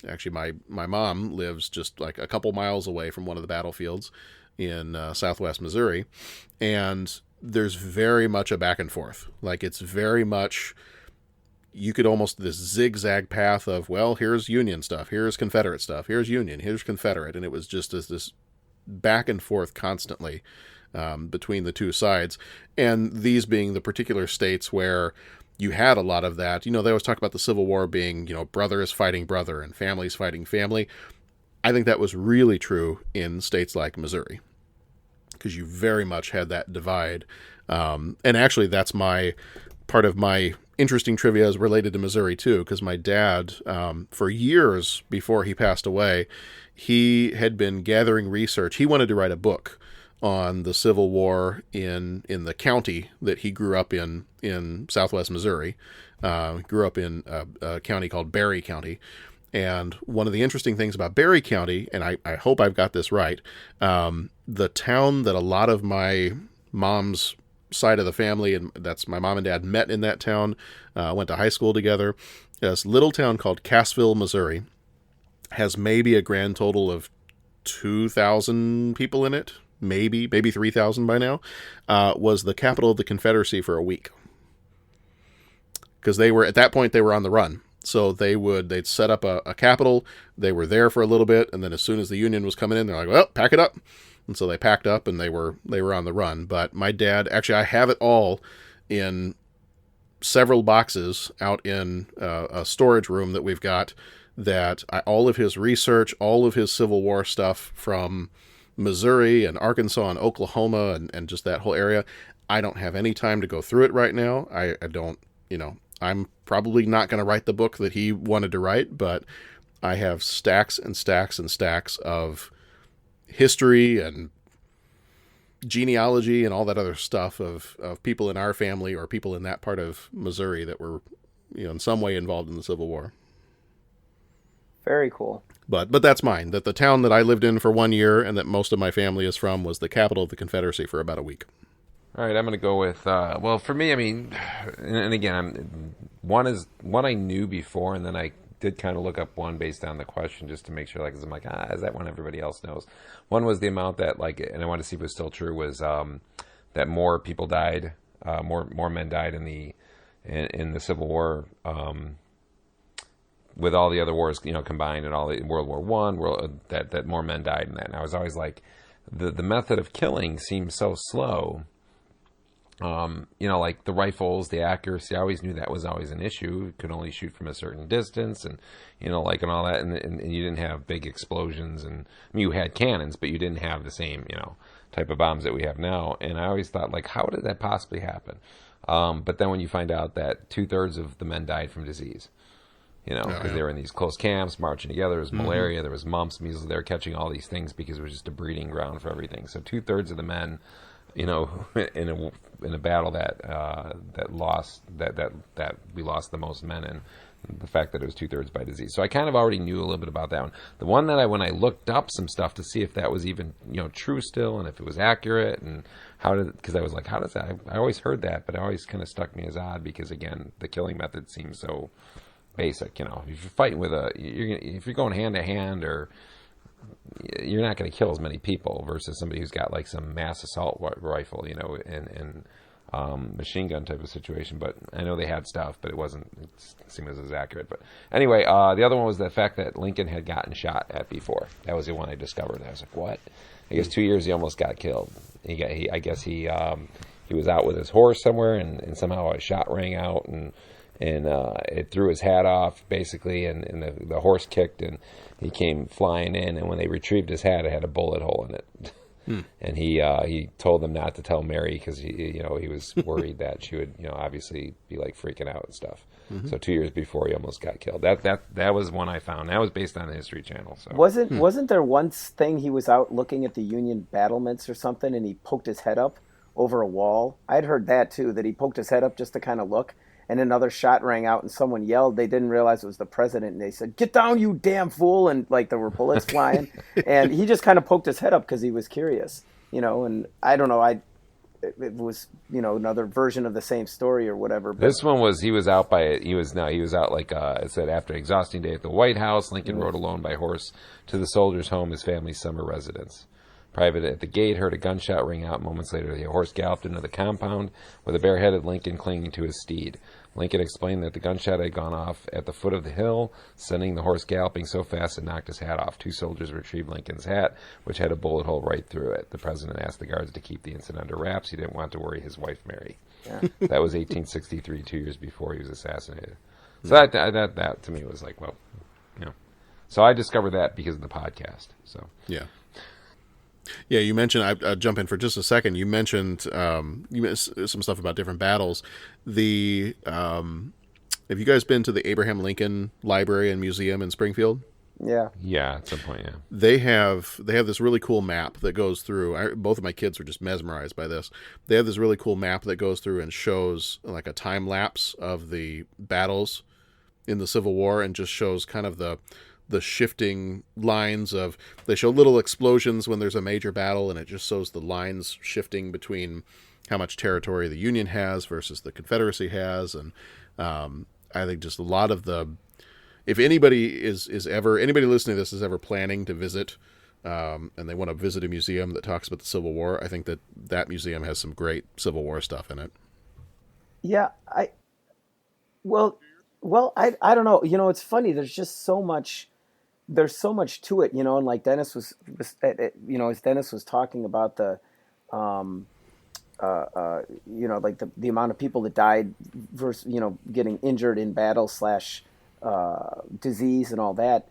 Actually, my mom lives just like a couple miles away from one of the battlefields in southwest Missouri, and there's very much a back and forth. Like, it's very much, you could almost, this zigzag path of, well, here's Union stuff, here's Confederate stuff, here's Union, here's Confederate, and it was just this back and forth constantly between the two sides, and these being the particular states where you had a lot of that. They always talk about the Civil War being, brothers fighting brother and families fighting family. I think that was really true in states like Missouri, because you very much had that divide. And actually, that's part of my interesting trivia is related to Missouri, too, because my dad, for years before he passed away, he had been gathering research. He wanted to write a book on the Civil War in the county that he grew up in southwest Missouri. Grew up in a county called Berry County. And one of the interesting things about Berry County, and I hope I've got this right, the town that a lot of my mom's side of the family, and that's my mom and dad, met in that town, went to high school together. This little town called Cassville, Missouri, has maybe a grand total of 2,000 people in it, maybe 3,000 by now, was the capital of the Confederacy for a week. Because at that point, they were on the run. So they'd set up a capital, they were there for a little bit, and then as soon as the Union was coming in, they're like, well, pack it up. And so they packed up and they were on the run. But my dad, actually, I have it all in several boxes out in a storage room that we've got, that all of his research, all of his Civil War stuff from Missouri and Arkansas and Oklahoma and just that whole area. I don't have any time to go through it right now. I don't, I'm probably not going to write the book that he wanted to write, but I have stacks and stacks and stacks of history and genealogy and all that other stuff of people in our family or people in that part of Missouri that were, in some way involved in the Civil War. Very cool. But that's mine. That the town that I lived in for 1 year and that most of my family is from was the capital of the Confederacy for about a week. All right, I'm going to go with, well, for me, I mean, and again, one is one I knew before, and then I did kind of look up one based on the question just to make sure, like, 'cause I'm like, is that one everybody else knows? One was the amount that, like, and I wanted to see if it was still true, was that more people died, more men died in the Civil War, with all the other wars, combined, and all the World War I, that more men died in that. And I was always like, the method of killing seems so slow. Like the rifles, the accuracy, I always knew that was always an issue. You could only shoot from a certain distance and, and all that. And you didn't have big explosions. And I mean, you had cannons, but you didn't have the same, type of bombs that we have now. And I always thought, like, how did that possibly happen? But then when you find out that 2/3 of the men died from disease, because they were in these close camps, marching together. There was malaria, there was mumps, measles. They were catching all these things because it was just a breeding ground for everything. So 2/3 of the men, in a battle that we lost the most men in, the fact that it was 2/3 by disease. So I kind of already knew a little bit about that one. The one that when I looked up some stuff to see if that was even true still and if it was accurate and because I was like, how does that? I always heard that, but it always kind of struck me as odd because again, the killing method seems so basic. If you're fighting if you're going hand to hand, or you're not going to kill as many people versus somebody who's got like some mass assault rifle, and machine gun type of situation. But I know they had stuff, but it seemed as accurate. But anyway, the other one was the fact that Lincoln had gotten shot at before. That was the one I discovered. I was like, what? I guess 2 years he almost got killed. I guess he was out with his horse somewhere, and somehow a shot rang out, and it threw his hat off, basically, and the horse kicked, and he came flying in, and when they retrieved his hat, it had a bullet hole in it. And he told them not to tell Mary because he was worried that she would obviously be like freaking out and stuff. So 2 years before he almost got killed. That was one I found. That was based on the History Channel. So wasn't there one thing he was out looking at the Union battlements or something, and he poked his head up over a wall? I'd heard that too, that he poked his head up just to kind of look. And another shot rang out, and someone yelled. They didn't realize it was the president, and they said, "Get down, you damn fool!" And like there were bullets flying, and he just kind of poked his head up because he was curious, And I don't know, it was another version of the same story or whatever. But this one was he was out like it said after an exhausting day at the White House. Lincoln rode alone by horse to the soldiers' home, his family's summer residence. Private at the gate heard a gunshot ring out. Moments later, the horse galloped into the compound with a bareheaded Lincoln clinging to his steed. Lincoln explained that the gunshot had gone off at the foot of the hill, sending the horse galloping so fast it knocked his hat off. 2 soldiers retrieved Lincoln's hat, which had a bullet hole right through it. The president asked the guards to keep the incident under wraps. He didn't want to worry his wife, Mary. Yeah. That was 1863, 2 years before he was assassinated. So that to me was like, well, So I discovered that because of the podcast. So yeah. Yeah, you mentioned, I'll jump in for just a second. You mentioned some stuff about different battles. Have you guys been to the Abraham Lincoln Library and Museum in Springfield? Yeah. Yeah, at some point, yeah. They have this really cool map that goes through. Both of my kids were just mesmerized by this. They have this really cool map that goes through and shows like a time lapse of the battles in the Civil War and just shows kind of the shifting lines of, they show little explosions when there's a major battle, and it just shows the lines shifting between how much territory the Union has versus the Confederacy has, and I think just a lot of the, if anybody anybody listening to this is ever planning to visit, and they want to visit a museum that talks about the Civil War, I think that museum has some great Civil War stuff in it. Yeah, well, I don't know. It's funny. There's just so much. There's so much to it, and like Dennis was as Dennis was talking about the, like the amount of people that died versus, getting injured in battle / disease and all that.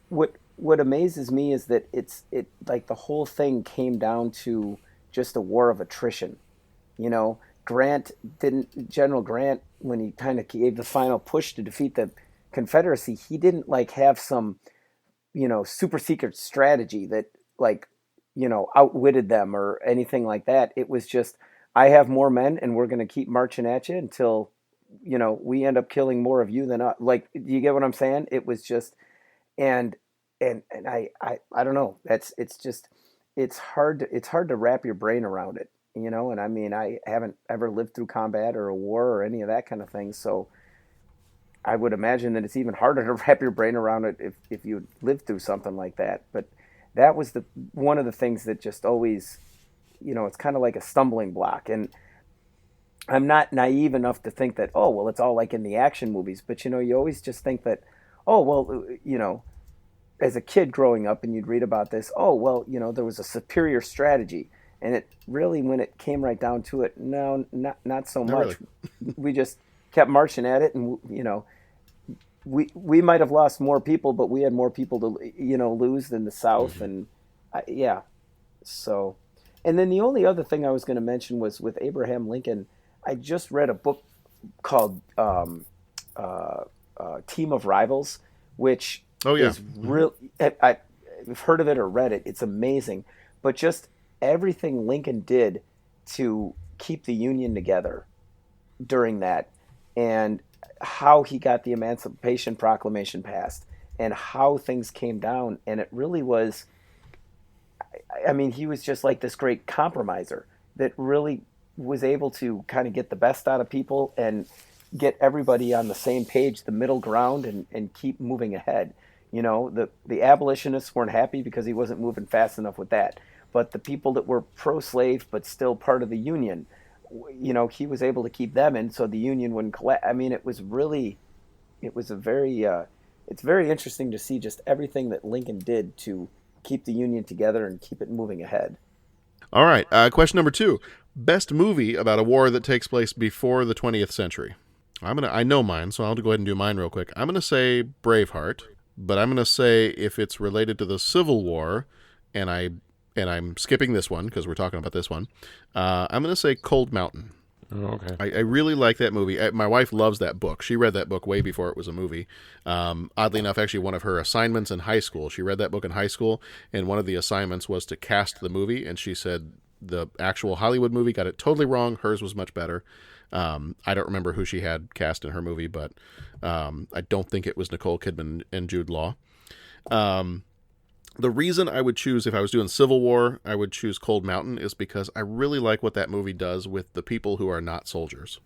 What amazes me is that it like the whole thing came down to just a war of attrition. General Grant, when he kind of gave the final push to defeat the Confederacy, he didn't like have some, super secret strategy that like, outwitted them or anything like that. It was just, I have more men and we're going to keep marching at you until, we end up killing more of you than us. Like, do you get what I'm saying? It was just, and I don't know. It's hard to wrap your brain around it, and I mean, I haven't ever lived through combat or a war or any of that kind of thing. So I would imagine that it's even harder to wrap your brain around it if you lived through something like that. But that was one of the things that just always, it's kind of like a stumbling block. And I'm not naive enough to think that, oh, well, it's all like in the action movies. But, you always just think that, oh, well, as a kid growing up and you'd read about this, oh, well, there was a superior strategy. And it really, when it came right down to it, no, not so much. Really. We just kept marching at it, and, we might have lost more people, but we had more people to, lose than the South. And yeah. So, and then the only other thing I was going to mention was with Abraham Lincoln. I just read a book called Team of Rivals, which is real. I've heard of it or read it. It's amazing. But just everything Lincoln did to keep the Union together during that, and how he got the Emancipation Proclamation passed, and how things came down. And it really was, I mean, he was just like this great compromiser that really was able to kind of get the best out of people and get everybody on the same page, the middle ground, and keep moving ahead. The abolitionists weren't happy because he wasn't moving fast enough with that. But the people that were pro-slave but still part of the Union, he was able to keep them in so the Union wouldn't collapse. I mean, it's very interesting to see just everything that Lincoln did to keep the Union together and keep it moving ahead. All right. Question number 2. Best movie about a war that takes place before the 20th century. I know mine, so I'll go ahead and do mine real quick. I'm going to say Braveheart, but I'm going to say if it's related to the Civil War, and I'm skipping this one because we're talking about this one, I'm going to say Cold Mountain. Oh, okay. I really like that movie. My wife loves that book. She read that book way before it was a movie. Oddly enough, actually, one of her assignments in high school, she read that book in high school, and one of the assignments was to cast the movie, and she said the actual Hollywood movie got it totally wrong. Hers was much better. I don't remember who she had cast in her movie, but I don't think it was Nicole Kidman and Jude Law. The reason I would choose, if I was doing Civil War, I would choose Cold Mountain, is because I really like what that movie does with the people who are not soldiers.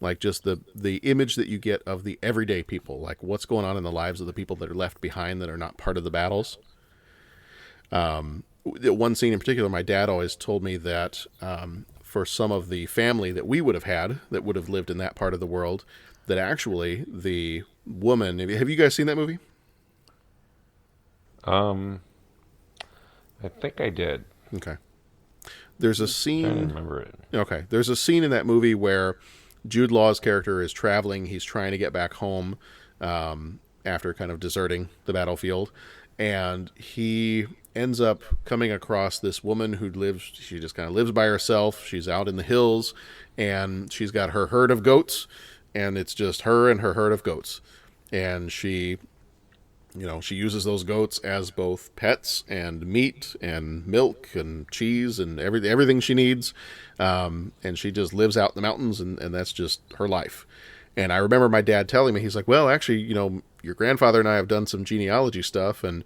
Like just the image that you get of the everyday people, like what's going on in the lives of the people that are left behind that are not part of the battles. One scene in particular, my dad always told me that for some of the family that we would have had that would have lived in that part of the world, that actually the woman, have you guys seen that movie? I think I did. Okay. There's a scene. I don't remember it. Okay. There's a scene in that movie where Jude Law's character is traveling. He's trying to get back home after kind of deserting the battlefield. And he ends up coming across this woman she just kind of lives by herself. She's out in the hills, and she's got her herd of goats, and it's just her and her herd of goats. And she uses those goats as both pets and meat and milk and cheese and everything she needs. And she just lives out in the mountains, and that's just her life. And I remember my dad telling me, he's like, well, actually, your grandfather and I have done some genealogy stuff, and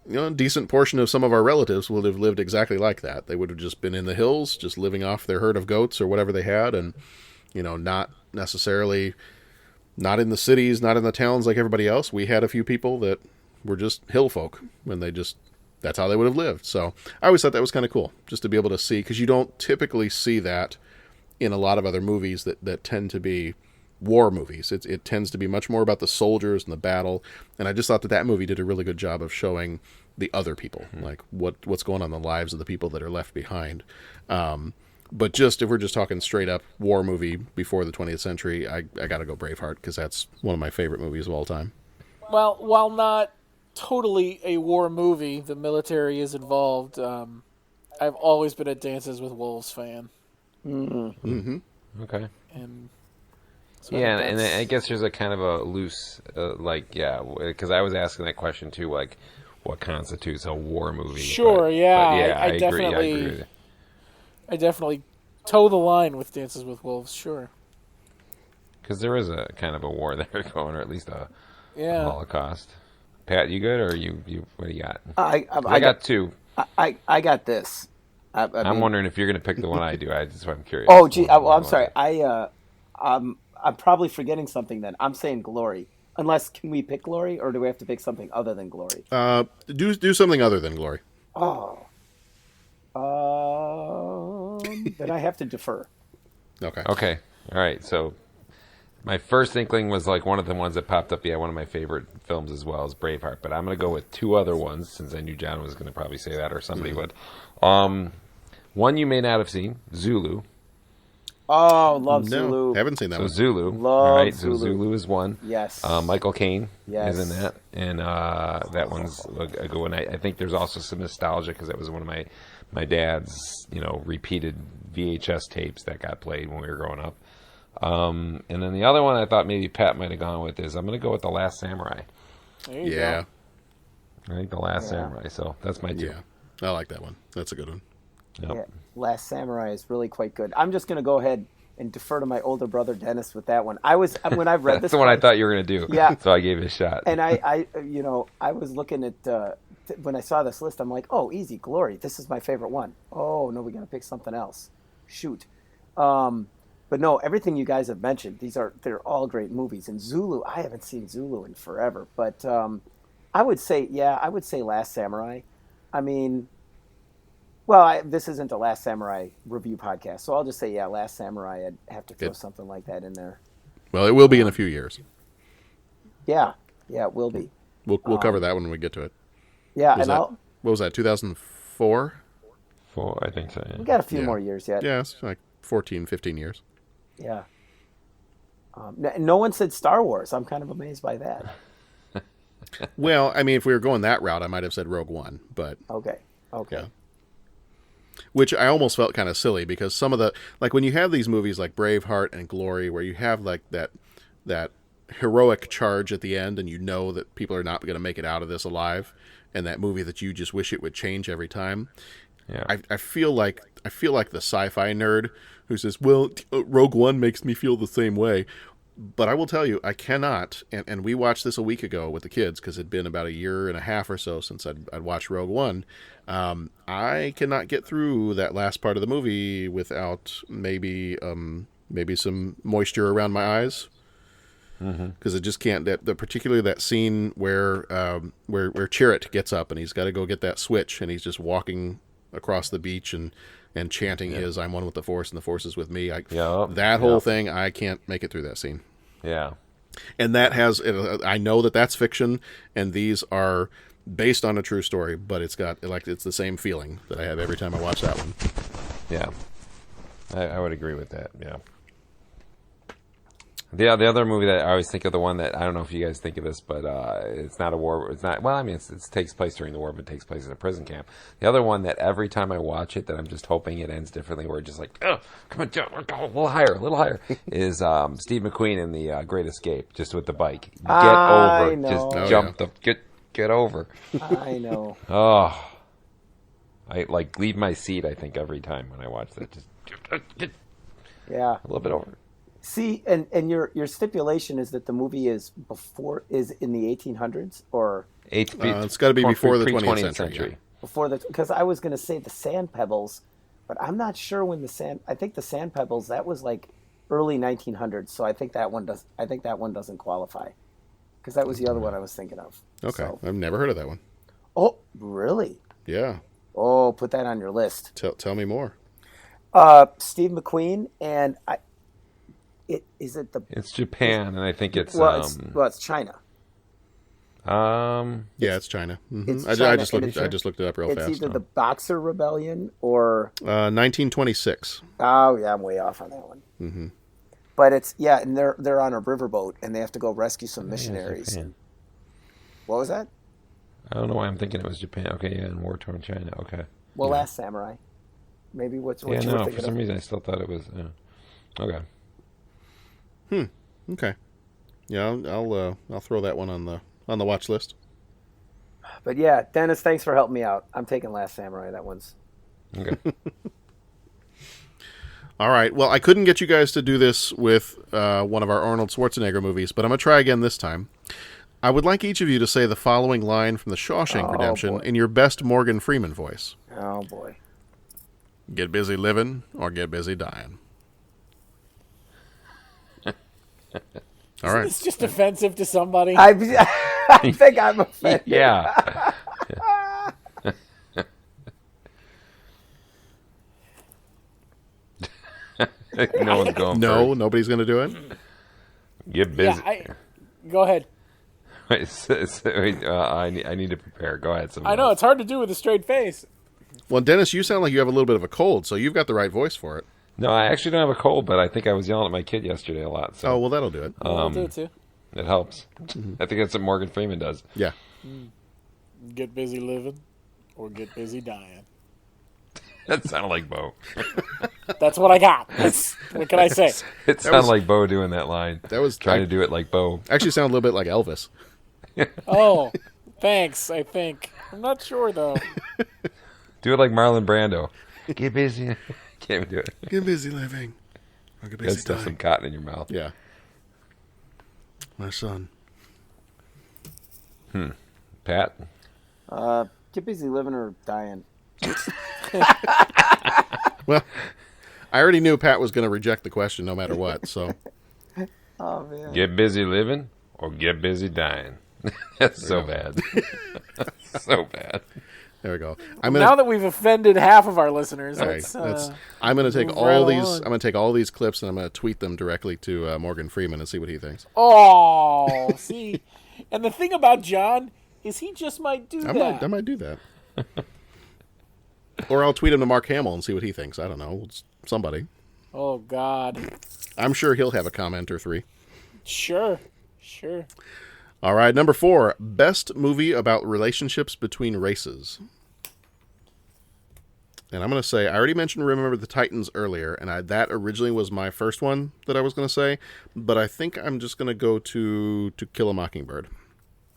a decent portion of some of our relatives would have lived exactly like that. They would have just been in the hills, just living off their herd of goats or whatever they had, and not necessarily not in the cities, not in the towns like everybody else. We had a few people that were just hill folk, and that's how they would have lived. So I always thought that was kind of cool, just to be able to see, because you don't typically see that in a lot of other movies that tend to be war movies. It tends to be much more about the soldiers and the battle, and I just thought that movie did a really good job of showing the other people, like what's going on in the lives of the people that are left behind. But just if we're just talking straight up war movie before the 20th century, I got to go Braveheart, because that's one of my favorite movies of all time. Well, while not totally a war movie, the military is involved. I've always been a Dances with Wolves fan. Mm-hmm. Okay. And so and I guess there's a kind of a loose, because I was asking that question too, like, what constitutes a war movie? Sure, but I agree. definitely, I agree with you. I definitely toe the line with Dances with Wolves, sure. Because there is a kind of a war there going, or at least a Holocaust. Pat, you good, or you what do you got? I got two. I got this. I'm wondering if you're going to pick the one I do. I'm curious. Oh, gee, I'm sorry. I'm probably forgetting something. Then I'm saying Glory. Unless, can we pick Glory, or do we have to pick something other than Glory? Do something other than Glory. Oh. Then I have to defer. Okay. All right. So my first inkling was like one of the ones that popped up. Yeah, one of my favorite films as well is Braveheart. But I'm going to go with two other ones, since I knew John was going to probably say that, or somebody would. One you may not have seen, Zulu. Oh, love Zulu. Haven't seen that one. So Zulu. Love all right, Zulu. So Zulu is one. Yes. Michael Caine Yes. is in that. And that one's a good one. I think there's also some nostalgia, because that was one of my dad's, repeated VHS tapes that got played when we were growing up. And then the other one I thought maybe Pat might have gone with is, I'm going to go with The Last Samurai. There you go. I think The Last Samurai. So that's my two. Yeah, I like that one. That's a good one. Yep. Yeah, Last Samurai is really quite good. I'm just going to go ahead and defer to my older brother Dennis with that one. When I read That's this the one I thought you were going to do. Yeah. So I gave it a shot. And I was looking at when I saw this list, I'm like, oh, easy, Glory. This is my favorite one. Oh no, we got to pick something else. Shoot. But no, everything you guys have mentioned, they're all great movies. And Zulu, I haven't seen Zulu in forever, but I would say Last Samurai. I mean, well, this isn't a Last Samurai review podcast, so I'll just say, Last Samurai. I'd have to throw something like that in there. Well, it will be in a few years. Yeah, it will be. We'll cover that when we get to it. Yeah, what was that? 2004? I think so. Yeah. We got a few more years yet. Yeah, it's like 14, 15 years. Yeah. No one said Star Wars. I'm kind of amazed by that. Well, I mean, if we were going that route, I might have said Rogue One, but okay. Yeah. Which I almost felt kind of silly, because some of the, like, when you have these movies like Braveheart and Glory, where you have like that heroic charge at the end, and you know that people are not going to make it out of this alive, and that movie that you just wish it would change every time. Yeah. I feel like the sci-fi nerd who says, well, Rogue One makes me feel the same way. But I will tell you, I cannot, and we watched this a week ago with the kids, because it'd been about a year and a half or so since I'd watched Rogue One. I cannot get through that last part of the movie without maybe some moisture around my eyes. Because it just can't. Particularly that scene where Chirrut gets up and he's got to go get that switch, and he's just walking across the beach and chanting his "I'm one with the Force and the Force is with me." That whole thing, I can't make it through that scene. Yeah, and that has. I know that that's fiction, and these are based on a true story, but it's the same feeling that I have every time I watch that one. Yeah, I would agree with that. Yeah. The other movie that I always think of, the one that I don't know if you guys think of this, but it's not a war. It's not. Well, I mean, it takes place during the war, but it takes place in a prison camp. The other one that every time I watch it, that I'm just hoping it ends differently, where it's just like, oh, come on, Joe, go a little higher, is Steve McQueen in The Great Escape, just with the bike. Get over, just jump get over. I know. Oh, I leave my seat. I think every time when I watch that, just yeah, a little bit over. See, and your stipulation is that the movie is in the 1800s or it's got to be before the 20th century. Before the, because I was going to say the Sand Pebbles, but I'm not sure when I think the Sand Pebbles, that was like early 1900s, so I think that one doesn't qualify, because that was the other one I was thinking of. Okay, so. I've never heard of that one. Oh, really? Yeah. Oh, put that on your list. Tell me more. Steve McQueen, and It's Japan, and I think it's it's China. Yeah, it's China. Mm-hmm. It's I China, just looked it up real fast. It's either the Boxer Rebellion or 1926. Oh yeah, I'm way off on that one. Mm-hmm. But and they're on a riverboat and they have to go rescue some missionaries. What was that? I don't know why I'm thinking it was Japan. Okay, yeah, in war-torn China. Okay. Well, Last Samurai. Maybe what you were no, thinking for some reason I still thought it was. Okay. Okay. Yeah, I'll throw that one on the watch list. But yeah, Dennis, thanks for helping me out. I'm taking Last Samurai. That one's okay. All right. Well, I couldn't get you guys to do this with one of our Arnold Schwarzenegger movies, but I'm going to try again this time. I would like each of you to say the following line from The Shawshank Redemption in your best Morgan Freeman voice. Oh, boy. Get busy living or get busy dying. All right. It's just offensive to somebody. I think I'm offended. Yeah. No one's going first. Nobody's going to do it? Get busy. Yeah, go ahead. Wait, I need to prepare. Go ahead. I know, it's hard to do with a straight face. Well, Dennis, you sound like you have a little bit of a cold, so you've got the right voice for it. No, I actually don't have a cold, but I think I was yelling at my kid yesterday a lot. So. Oh, well, that'll do it. I'll do it too. It helps. Mm-hmm. I think that's what Morgan Freeman does. Yeah. Get busy living or get busy dying. That sounded like Bo. That's what I got. What can I say? It sounded like Bo doing that line. That was trying to do it like Bo. Actually sounded a little bit like Elvis. Oh, thanks, I think. I'm not sure, though. Do it like Marlon Brando. Get busy. Can't even do it. Get busy living. Or get busy stuff dying. some cotton in your mouth. Yeah. My son. Pat? Get busy living or dying. Well, I already knew Pat was going to reject the question no matter what, so. Oh, man. Get busy living or get busy dying. That's so bad. So bad. There we go. Now that we've offended half of our listeners, I'm going to take all these. I'm going to take all these clips and I'm going to tweet them directly to Morgan Freeman and see what he thinks. Oh, see, and the thing about John is he just might do that. I might do that. Or I'll tweet him to Mark Hamill and see what he thinks. I don't know. It's somebody. Oh God. I'm sure he'll have a comment or three. Sure. All right, number 4, best movie about relationships between races. And I'm going to say, I already mentioned Remember the Titans earlier, and that originally was my first one that I was going to say, but I think I'm just going to go to Kill a Mockingbird.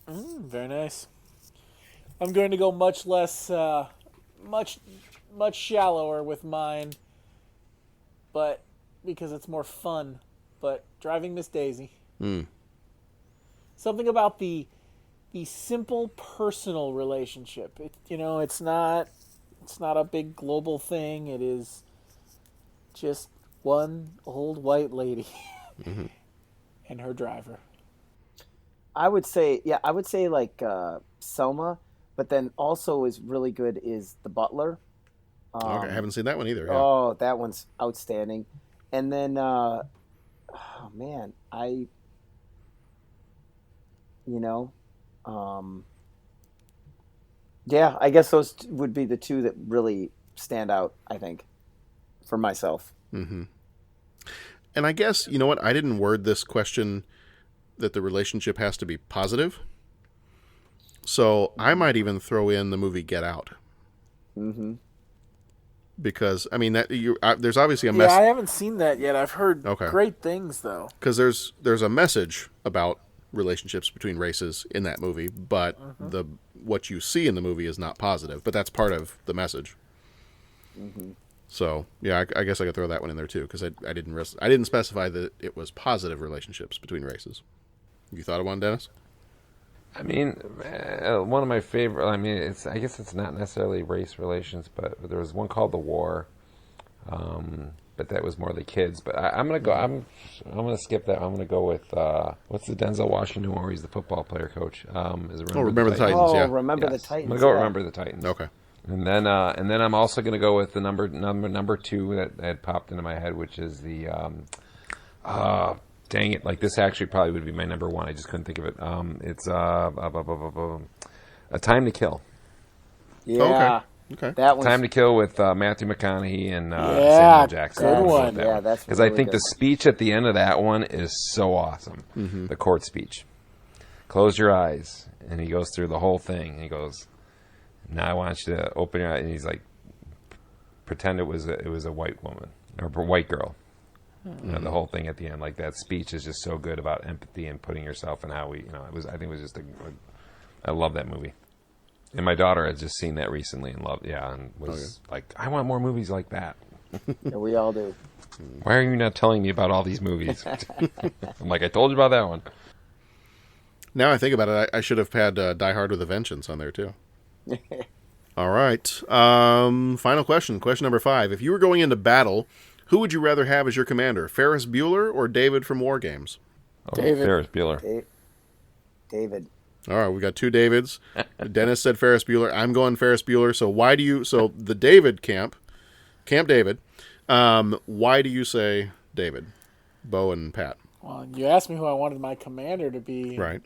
Very nice. I'm going to go much less, much shallower with mine, but because it's more fun. But Driving Miss Daisy. Something about the simple personal relationship. It's not a big global thing. It is just one old white lady and her driver. I would say like Selma, but then also is really good is The Butler. Okay, I haven't seen that one either. Yeah. Oh, that one's outstanding. And then, yeah, I guess those would be the two that really stand out, I think, for myself. Mm-hmm. And I guess, you know what? I didn't word this question that the relationship has to be positive. So I might even throw in the movie Get Out. Mm-hmm. Because, I mean, there's obviously a message. Yeah, I haven't seen that yet. I've heard great things, though. Because there's a message about relationships between races in that movie, but what you see in the movie is not positive. But that's part of the message. Mm-hmm. So yeah, I guess I could throw that one in there too because I didn't specify that it was positive relationships between races. You thought of one, Dennis? I mean, one of my favorite. I mean, I guess it's not necessarily race relations, but there was one called The War, but that was more the kids. But I'm gonna go. I'm gonna skip that. I'm gonna go with what's the Denzel Washington one where he's the football player coach? Is it Remember the Titans? Yeah. Remember the Yes. Titans. I'm gonna go yeah. Remember the Titans. Okay. And then I'm also gonna go with the number two that had popped into my head, which is the dang it! Like this actually probably would be my number one. I just couldn't think of it. It's A Time to Kill. Yeah. Okay. That one's Time to Kill with Matthew McConaughey and Yeah, Samuel Jackson. good one. Yeah, that's because I really think good. the speech at the end of that one is so awesome. Mm-hmm. The court speech. Close your eyes, and he goes through the whole thing. He goes, "Now I want you to open your eyes," and he's like, "Pretend it was a white woman or a white girl." You know, the whole thing at the end, like that speech is just so good about empathy and putting yourself in how we, I think it was just I love that movie. And my daughter had just seen that recently and loved, and was like, I want more movies like that. Yeah, we all do. Why are you not telling me about all these movies? I'm like, I told you about that one. Now I think about it, I should have had Die Hard with a Vengeance on there too. All right. Final question. Question number 5. If you were going into battle, who would you rather have as your commander, Ferris Bueller or David from War Games? Oh, David. Ferris Bueller. David. All right, we got 2 Davids. Dennis said Ferris Bueller. I'm going Ferris Bueller. So the David Camp David, why do you say David? Bo and Pat. Well, you asked me who I wanted my commander to be. Right.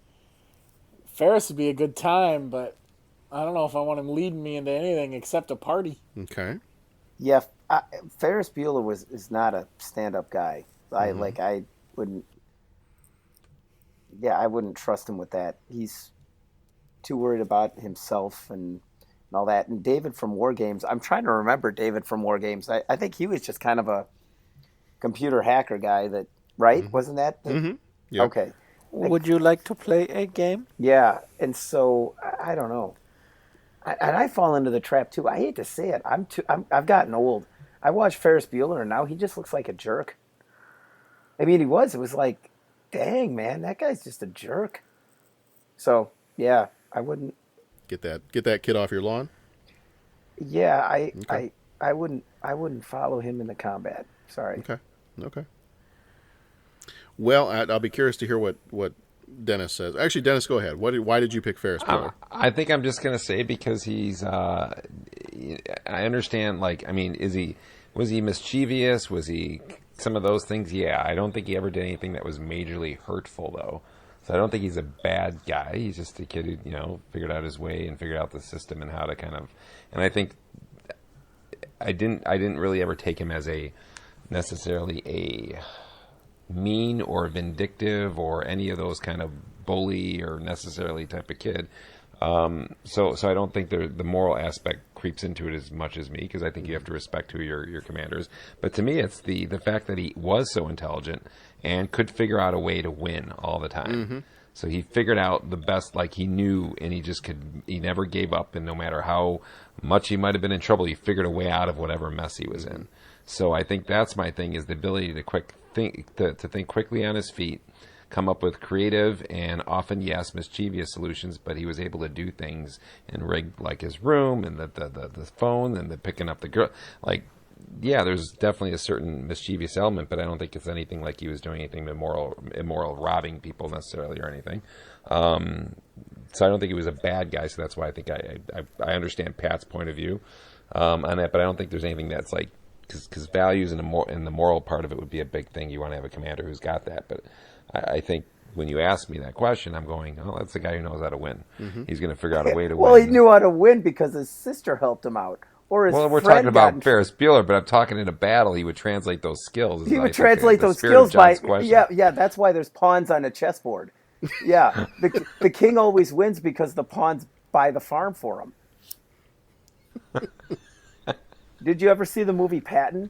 Ferris would be a good time, but I don't know if I want him leading me into anything except a party. Okay. Yeah, Ferris Bueller is not a stand-up guy. I wouldn't. Yeah, I wouldn't trust him with that. He's too worried about himself and all that. And David from War Games, I'm trying to remember David from War Games. I think he was just kind of a computer hacker guy that, right? Mm-hmm. Wasn't that? Yep. Okay. Would you like to play a game? Yeah, and so I don't know. I fall into the trap too. I hate to say it. I've gotten old. I watched Ferris Bueller, and now he just looks like a jerk. I mean, It was like, dang man, that guy's just a jerk. So yeah, I wouldn't Get that kid off your lawn. Yeah, Okay. I wouldn't follow him in the combat. Sorry. Okay. Well, I'll be curious to hear what Dennis says. Actually, Dennis, go ahead. Why did you pick Ferris Bueller? I think I'm just gonna say because he's. I understand. Like, I mean, was he mischievous? Was he some of those things? Yeah, I don't think he ever did anything that was majorly hurtful, though. So I don't think he's a bad guy. He's just a kid who figured out his way and figured out the system and how to kind of. And I think I didn't really ever take him as necessarily a mean or vindictive or any of those kind of bully or necessarily type of kid. So I don't think the moral aspect creeps into it as much as me, because I think you have to respect who your commanders. But to me, it's the fact that he was so intelligent and could figure out a way to win all the time. Mm-hmm. So he figured out the best, like he knew, and he never gave up. And no matter how much he might have been in trouble, he figured a way out of whatever mess he was in. So I think that's my thing, is the ability to think quickly on his feet, come up with creative and often, yes, mischievous solutions, but he was able to do things and rig like his room and the phone and the picking up the girl. Like, yeah, there's definitely a certain mischievous element, but I don't think it's anything like he was doing anything immoral, robbing people necessarily or anything. So I don't think he was a bad guy. So that's why I think I understand Pat's point of view on that, but I don't think there's anything that's like, because values and the moral part of it would be a big thing. You want to have a commander who's got that, but I think when you ask me that question, I'm going, oh, that's the guy who knows how to win. Mm-hmm. He's going to figure out a way to Well, win. he knew how to win because his sister helped him out, or his Well, we're friend talking about got in- Ferris Bueller, but I'm talking in a battle. He would translate those skills. He would translate those skills by yeah. That's why there's pawns on a chessboard. Yeah, the king always wins because the pawns buy the farm for him. Did you ever see the movie Patton?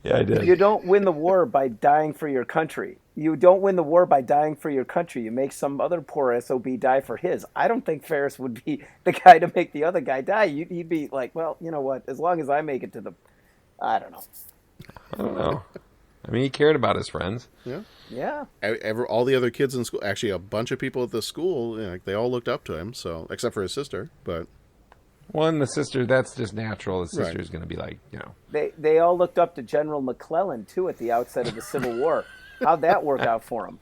Yeah, I did. You don't win the war by dying for your country. You don't win the war by dying for your country. You make some other poor SOB die for his. I don't think Ferris would be the guy to make the other guy die. He'd be like, well, you know what? As long as I make it to I don't know. I don't know. I mean, he cared about his friends. Yeah. Yeah. All the other kids in school, actually a bunch of people at the school, like, they all looked up to him, so except for his sister, but... One, the sister, that's just natural. The Right. sister's going to be like, They all looked up to General McClellan, too, at the outset of the Civil War. How'd that work out for him?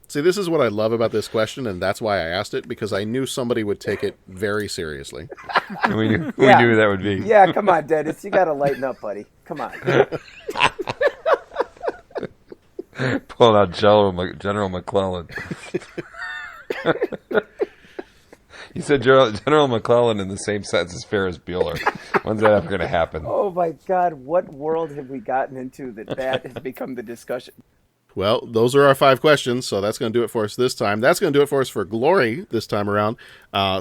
See, this is what I love about this question, and that's why I asked it, because I knew somebody would take it very seriously. we knew who that would be. Yeah, come on, Dennis. You got to lighten up, buddy. Come on. Pulling out General McClellan. You said General McClellan in the same sentence as Ferris Bueller. When's that ever going to happen? Oh, my God. What world have we gotten into that has become the discussion? Well, those are our 5 questions, so that's going to do it for us this time. That's going to do it for us for Glory this time around.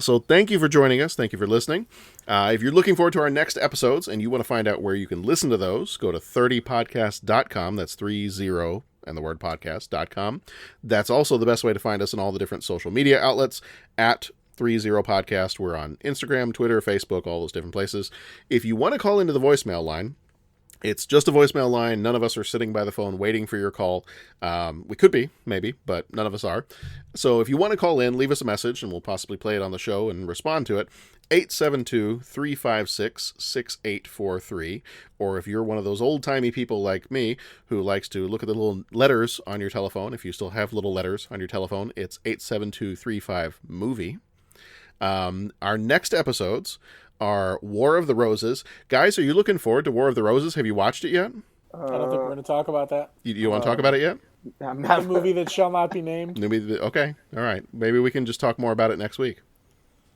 So thank you for joining us. Thank you for listening. If you're looking forward to our next episodes and you want to find out where you can listen to those, go to 30podcast.com. That's 30 and the word podcast.com. That's also the best way to find us in all the different social media outlets at 30 Podcast. We're on Instagram, Twitter, Facebook, all those different places. If you want to call into the voicemail line, it's just a voicemail line. None of us are sitting by the phone waiting for your call. We could be, maybe, but none of us are. So if you want to call in, leave us a message, and we'll possibly play it on the show and respond to it. 872-356-6843. Or if you're one of those old-timey people like me who likes to look at the little letters on your telephone, if you still have little letters on your telephone, it's 872-35-MOVIE. Our next episodes are War of the Roses. Guys, are you looking forward to War of the Roses? Have you watched it yet? I don't think we're going to talk about that. You want to talk about it yet? I'm not a movie that shall not be named. Okay, all right. Maybe we can just talk more about it next week.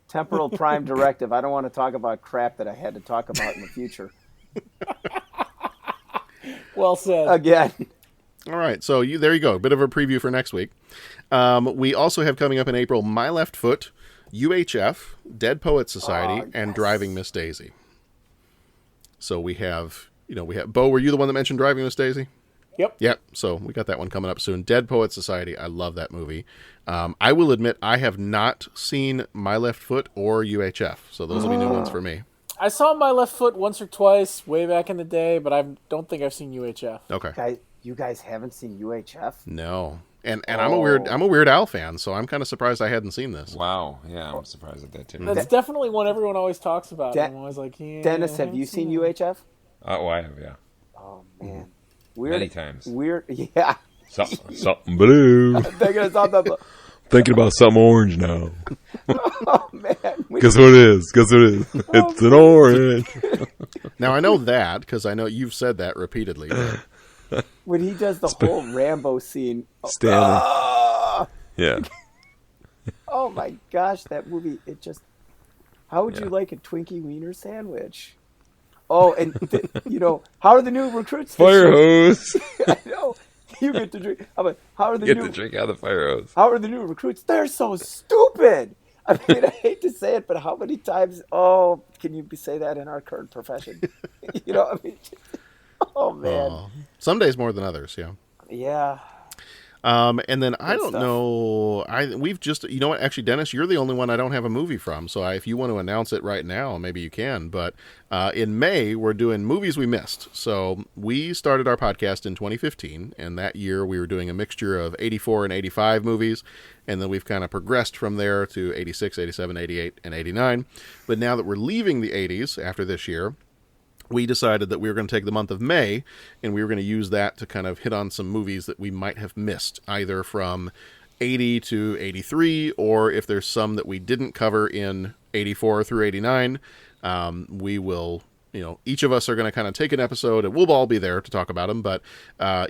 Temporal Prime Directive. I don't want to talk about crap that I had to talk about in the future. Well said. Again. All right, so there you go. A bit of a preview for next week. We also have coming up in April My Left Foot, UHF, Dead Poets Society, and Driving Miss Daisy. So we have, Bo, were you the one that mentioned Driving Miss Daisy? Yep. So we got that one coming up soon. Dead Poets Society. I love that movie. I will admit I have not seen My Left Foot or UHF. So those will be new ones for me. I saw My Left Foot once or twice way back in the day, but I don't think I've seen UHF. Okay. You guys haven't seen UHF? No. And I'm a Weird Al fan, so I'm kind of surprised I hadn't seen this. Wow. Yeah, I'm surprised at that too. That's definitely one everyone always talks about. I'm always like, yeah. Dennis, have you seen UHF? Oh, I have, yeah. Oh, man. Many times. Yeah. Something blue. Thinking of something blue. Thinking about something orange now. Oh, man. Guess what it is? It's an orange. Now, I know that, because I know you've said that repeatedly. But... when he does the whole Rambo scene. Stanley. Yeah. Oh, my gosh, that movie, it just... How would you like a Twinkie Wiener sandwich? Oh, and, how are the new recruits? Fire hose. I know. You get to drink. How are the Get to drink out of the fire hose. How are the new recruits? They're so stupid. I mean, I hate to say it, but how many times? Oh, can you say that in our current profession? I mean, oh man. Some days more than others, yeah. Yeah. And then I don't know. We've just, you know what? Actually, Dennis, you're the only one I don't have a movie from. So if you want to announce it right now, maybe you can. But in May, we're doing movies we missed. So we started our podcast in 2015, and that year we were doing a mixture of 84 and 85 movies. And then we've kind of progressed from there to 86, 87, 88, and 89. But now that we're leaving the 80s after this year, we decided that we were going to take the month of May, and we were going to use that to kind of hit on some movies that we might have missed, either from 80 to 83, or if there's some that we didn't cover in 84 through 89, we will, each of us are going to kind of take an episode, and we'll all be there to talk about them, but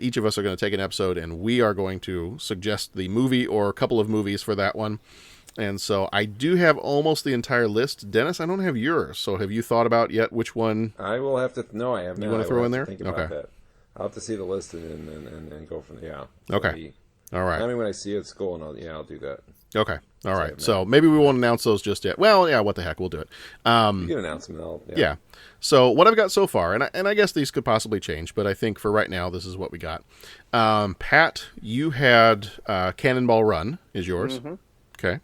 each of us are going to take an episode, and we are going to suggest the movie or a couple of movies for that one. And so I do have almost the entire list. Dennis, I don't have yours. So have you thought about yet which one? I will have to. No, I have not. You want to throw in there? Think about that. I'll have to see the list and go from there. Yeah. Okay. All right. I mean, when I see it at school, and I'll do that. Okay. All right. So maybe we won't announce those just yet. Well, yeah, what the heck? We'll do it. You can announce them. Yeah. So what I've got so far, and I guess these could possibly change, but I think for right now, this is what we got. Pat, you had Cannonball Run is yours. Mm-hmm. Okay.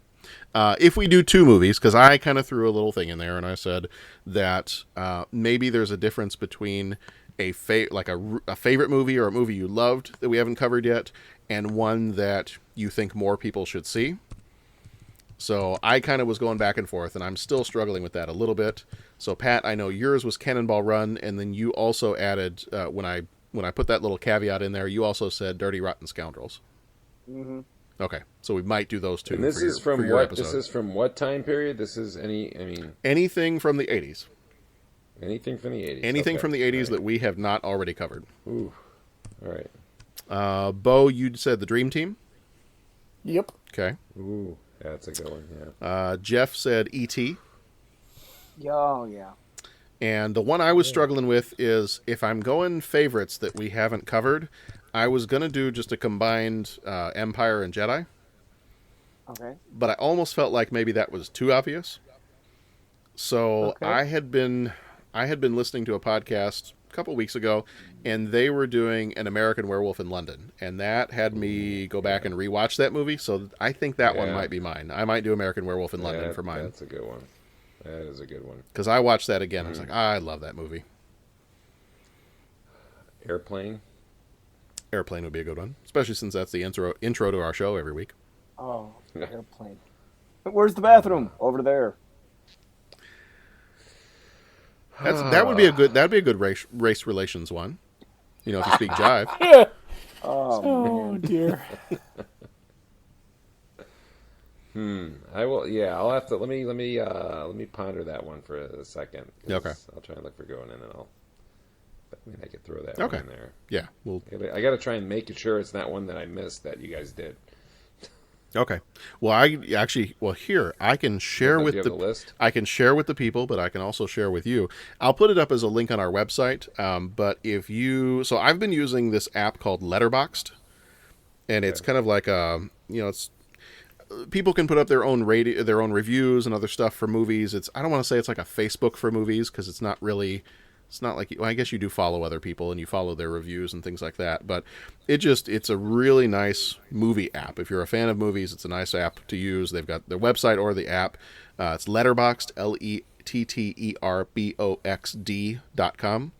if we do 2 movies, because I kind of threw a little thing in there and I said that maybe there's a difference between a favorite movie or a movie you loved that we haven't covered yet, and one that you think more people should see. So I kind of was going back and forth, and I'm still struggling with that a little bit. So Pat, I know yours was Cannonball Run, and then you also added when I put that little caveat in there, you also said Dirty Rotten Scoundrels. Mm-hmm. Okay, so we might do those 2. And this is from your what? episode. This is from what time period? This is anything from the 80s. Anything from the 80s. Anything okay. from the 80s that we have not already covered. Ooh, all right. Bo, you said the Dream Team. Yep. Okay. Ooh, that's a good one. Yeah. Jeff said E.T. Oh yeah. And the one I was struggling with is if I'm going favorites that we haven't covered, I was going to do just a combined Empire and Jedi. Okay. But I almost felt like maybe that was too obvious. So Okay. I had been listening to a podcast a couple weeks ago, and they were doing An American Werewolf in London, and that had me go back and rewatch that movie. So I think that one might be mine. I might do American Werewolf in London for mine. That's a good one. That is a good one. Because I watched that again. I was like, I love that movie. Airplane. Airplane would be a good one, especially since that's the intro to our show every week. Oh, Airplane. Where's the bathroom? Over there. That'd be a good race relations one. You know, if you speak jive. Yeah. Oh dear. I will. Yeah, I'll have to. Let me ponder that one for a second. Okay. I'll try and look for going in, and I could throw that Okay. one in there. Yeah. I got to try and make sure it's not one that I missed that you guys did. Okay. Well, here I can share with the list. I can share with the people, but I can also share with you. I'll put it up as a link on our website. But so I've been using this app called Letterboxd, and it's kind of like it's people can put up their own reviews and other stuff for movies. I don't want to say it's like a Facebook for movies because it's not really. It's not like, well, I guess you do follow other people and you follow their reviews and things like that, but it's a really nice movie app. If you're a fan of movies, it's a nice app to use. They've got their website or the app. It's Letterboxd, Letterboxd.com.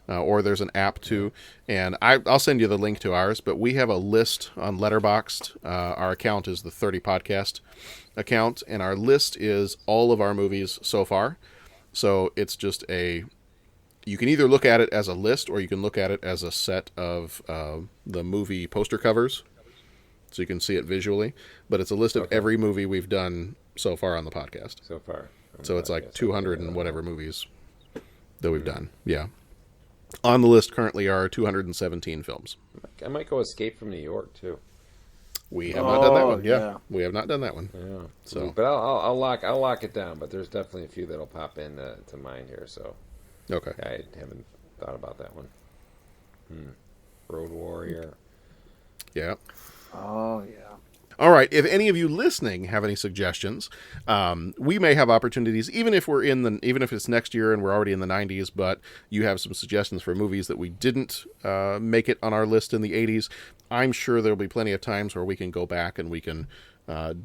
Or there's an app too, and I'll send you the link to ours, but we have a list on Letterboxd. Our account is the 30 Podcast account, and our list is all of our movies so far. So it's just you can either look at it as a list or you can look at it as a set of the movie poster covers, so you can see it visually. But it's a list of every movie we've done so far on the podcast. So far. So it's like 200 and whatever movies that we've done. Yeah. On the list currently are 217 films. I might go Escape from New York too. We have not done that one. Yeah, we have not done that one. Yeah. So, but I'll lock it down. But there's definitely a few that'll pop in to mine here. So. Okay. I haven't thought about that one. Road Warrior. Yeah. Oh yeah. All right. If any of you listening have any suggestions, we may have opportunities, even if it's next year and we're already in the 90s, but you have some suggestions for movies that we didn't make it on our list in the 80s. I'm sure there'll be plenty of times where we can go back and we can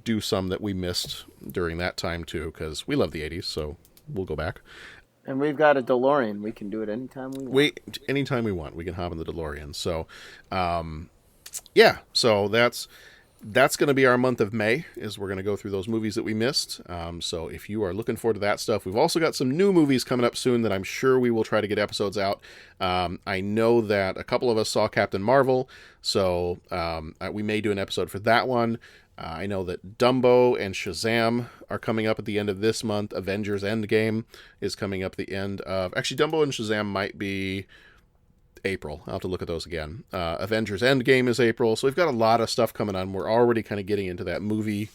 do some that we missed during that time too, because we love the 80s, so we'll go back. And we've got a DeLorean. We can do it anytime we want. Anytime we want, we can hop in the DeLorean. So, yeah. So that's going to be our month of May. Is we're going to go through those movies that we missed. So if you are looking forward to that stuff, we've also got some new movies coming up soon that I'm sure we will try to get episodes out. I know that a couple of us saw Captain Marvel, so we may do an episode for that one. I know that Dumbo and Shazam are coming up at the end of this month. Avengers Endgame is coming up at the end of... Actually, Dumbo and Shazam might be April. I'll have to look at those again. Avengers Endgame is April. So we've got a lot of stuff coming on. We're already kind of getting into that movie,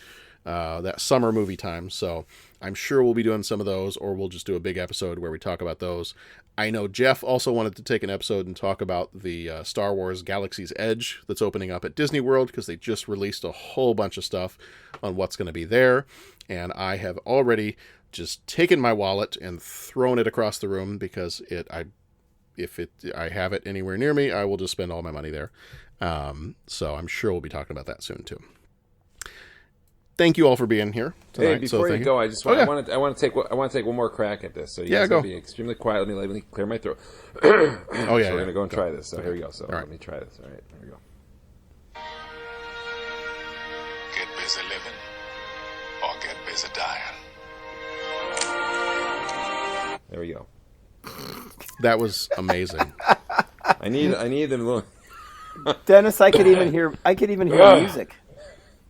that summer movie time. So I'm sure we'll be doing some of those, or we'll just do a big episode where we talk about those. I know Jeff also wanted to take an episode and talk about the Star Wars Galaxy's Edge that's opening up at Disney World, because they just released a whole bunch of stuff on what's going to be there. And I have already just taken my wallet and thrown it across the room, because if I have it anywhere near me, I will just spend all my money there. So I'm sure we'll be talking about that soon too. thank you all for being here tonight. Hey, before you go, I just want, I want to take one more crack at this. So you guys go. be extremely quiet. Let me clear my throat. Oh yeah, so we're gonna go and try this. So here we go. So all right. let me try this. All right, here we go. Get busy living or get busy dying. There we go. That was amazing. I need them. Look, Dennis, I could even hear music.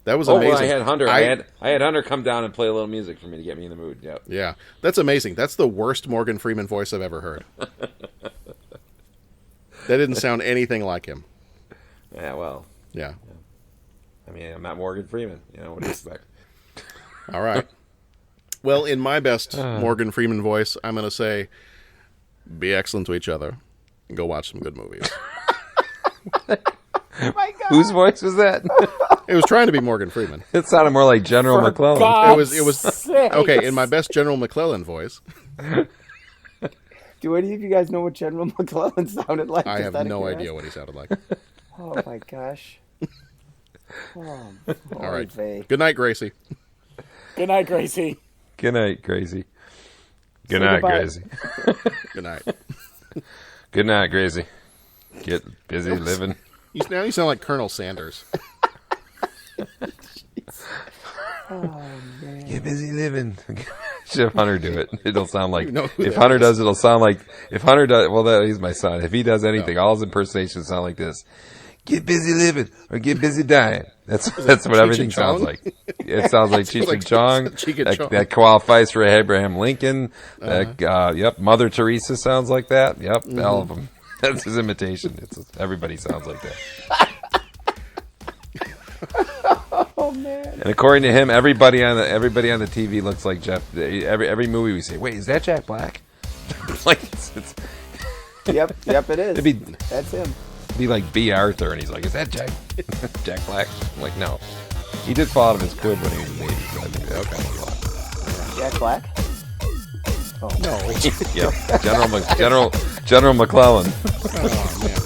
That was amazing. Well, I had Hunter. I had Hunter come down and play a little music for me to get me in the mood. Yep. Yeah, that's amazing. That's the worst Morgan Freeman voice I've ever heard. That didn't sound anything like him. Yeah, well. Yeah. I mean, I'm not Morgan Freeman. You know, what do you expect? All right. Well, in my best Morgan Freeman voice, I'm going to say, be excellent to each other and go watch some good movies. Oh my God. Whose voice was that? It was trying to be Morgan Freeman. It sounded more like General McClellan. It was okay, in my best General McClellan voice. Do any of you guys know what General McClellan sounded like? I have no idea what he sounded like. Oh my gosh. Oh, all right. Vey. Good night, Gracie. Good night, Gracie. Good night, Gracie. Good Say night, goodbye. Gracie. Good night. Good night, Gracie. Get busy living. Now you sound like Colonel Sanders. Oh man. Get busy living. Should have Hunter do it. It'll sound like if that Hunter is. does, it'll sound like if Hunter does. Well, he's my son. If he does anything, all his impersonations sound like this: "Get busy living" or "Get busy dying." That's what everything sounds like. It sounds like Cheech and Chong. That qualifies for Abraham Lincoln. Yep, Mother Teresa sounds like that. Yep, all of them. That's his imitation. Everybody sounds like that. Oh man! And according to him, everybody on the TV looks like Jeff. Every movie we say, wait, is that Jack Black? Like it's Yep, it is. That's him. It'd be like B. Arthur, and he's like, is that Jack Black? I'm like, no. He did fall out of his crib when he was a baby. So I think that'll come a lot. Jack Black? Oh no. Yep. General McClellan. Oh man.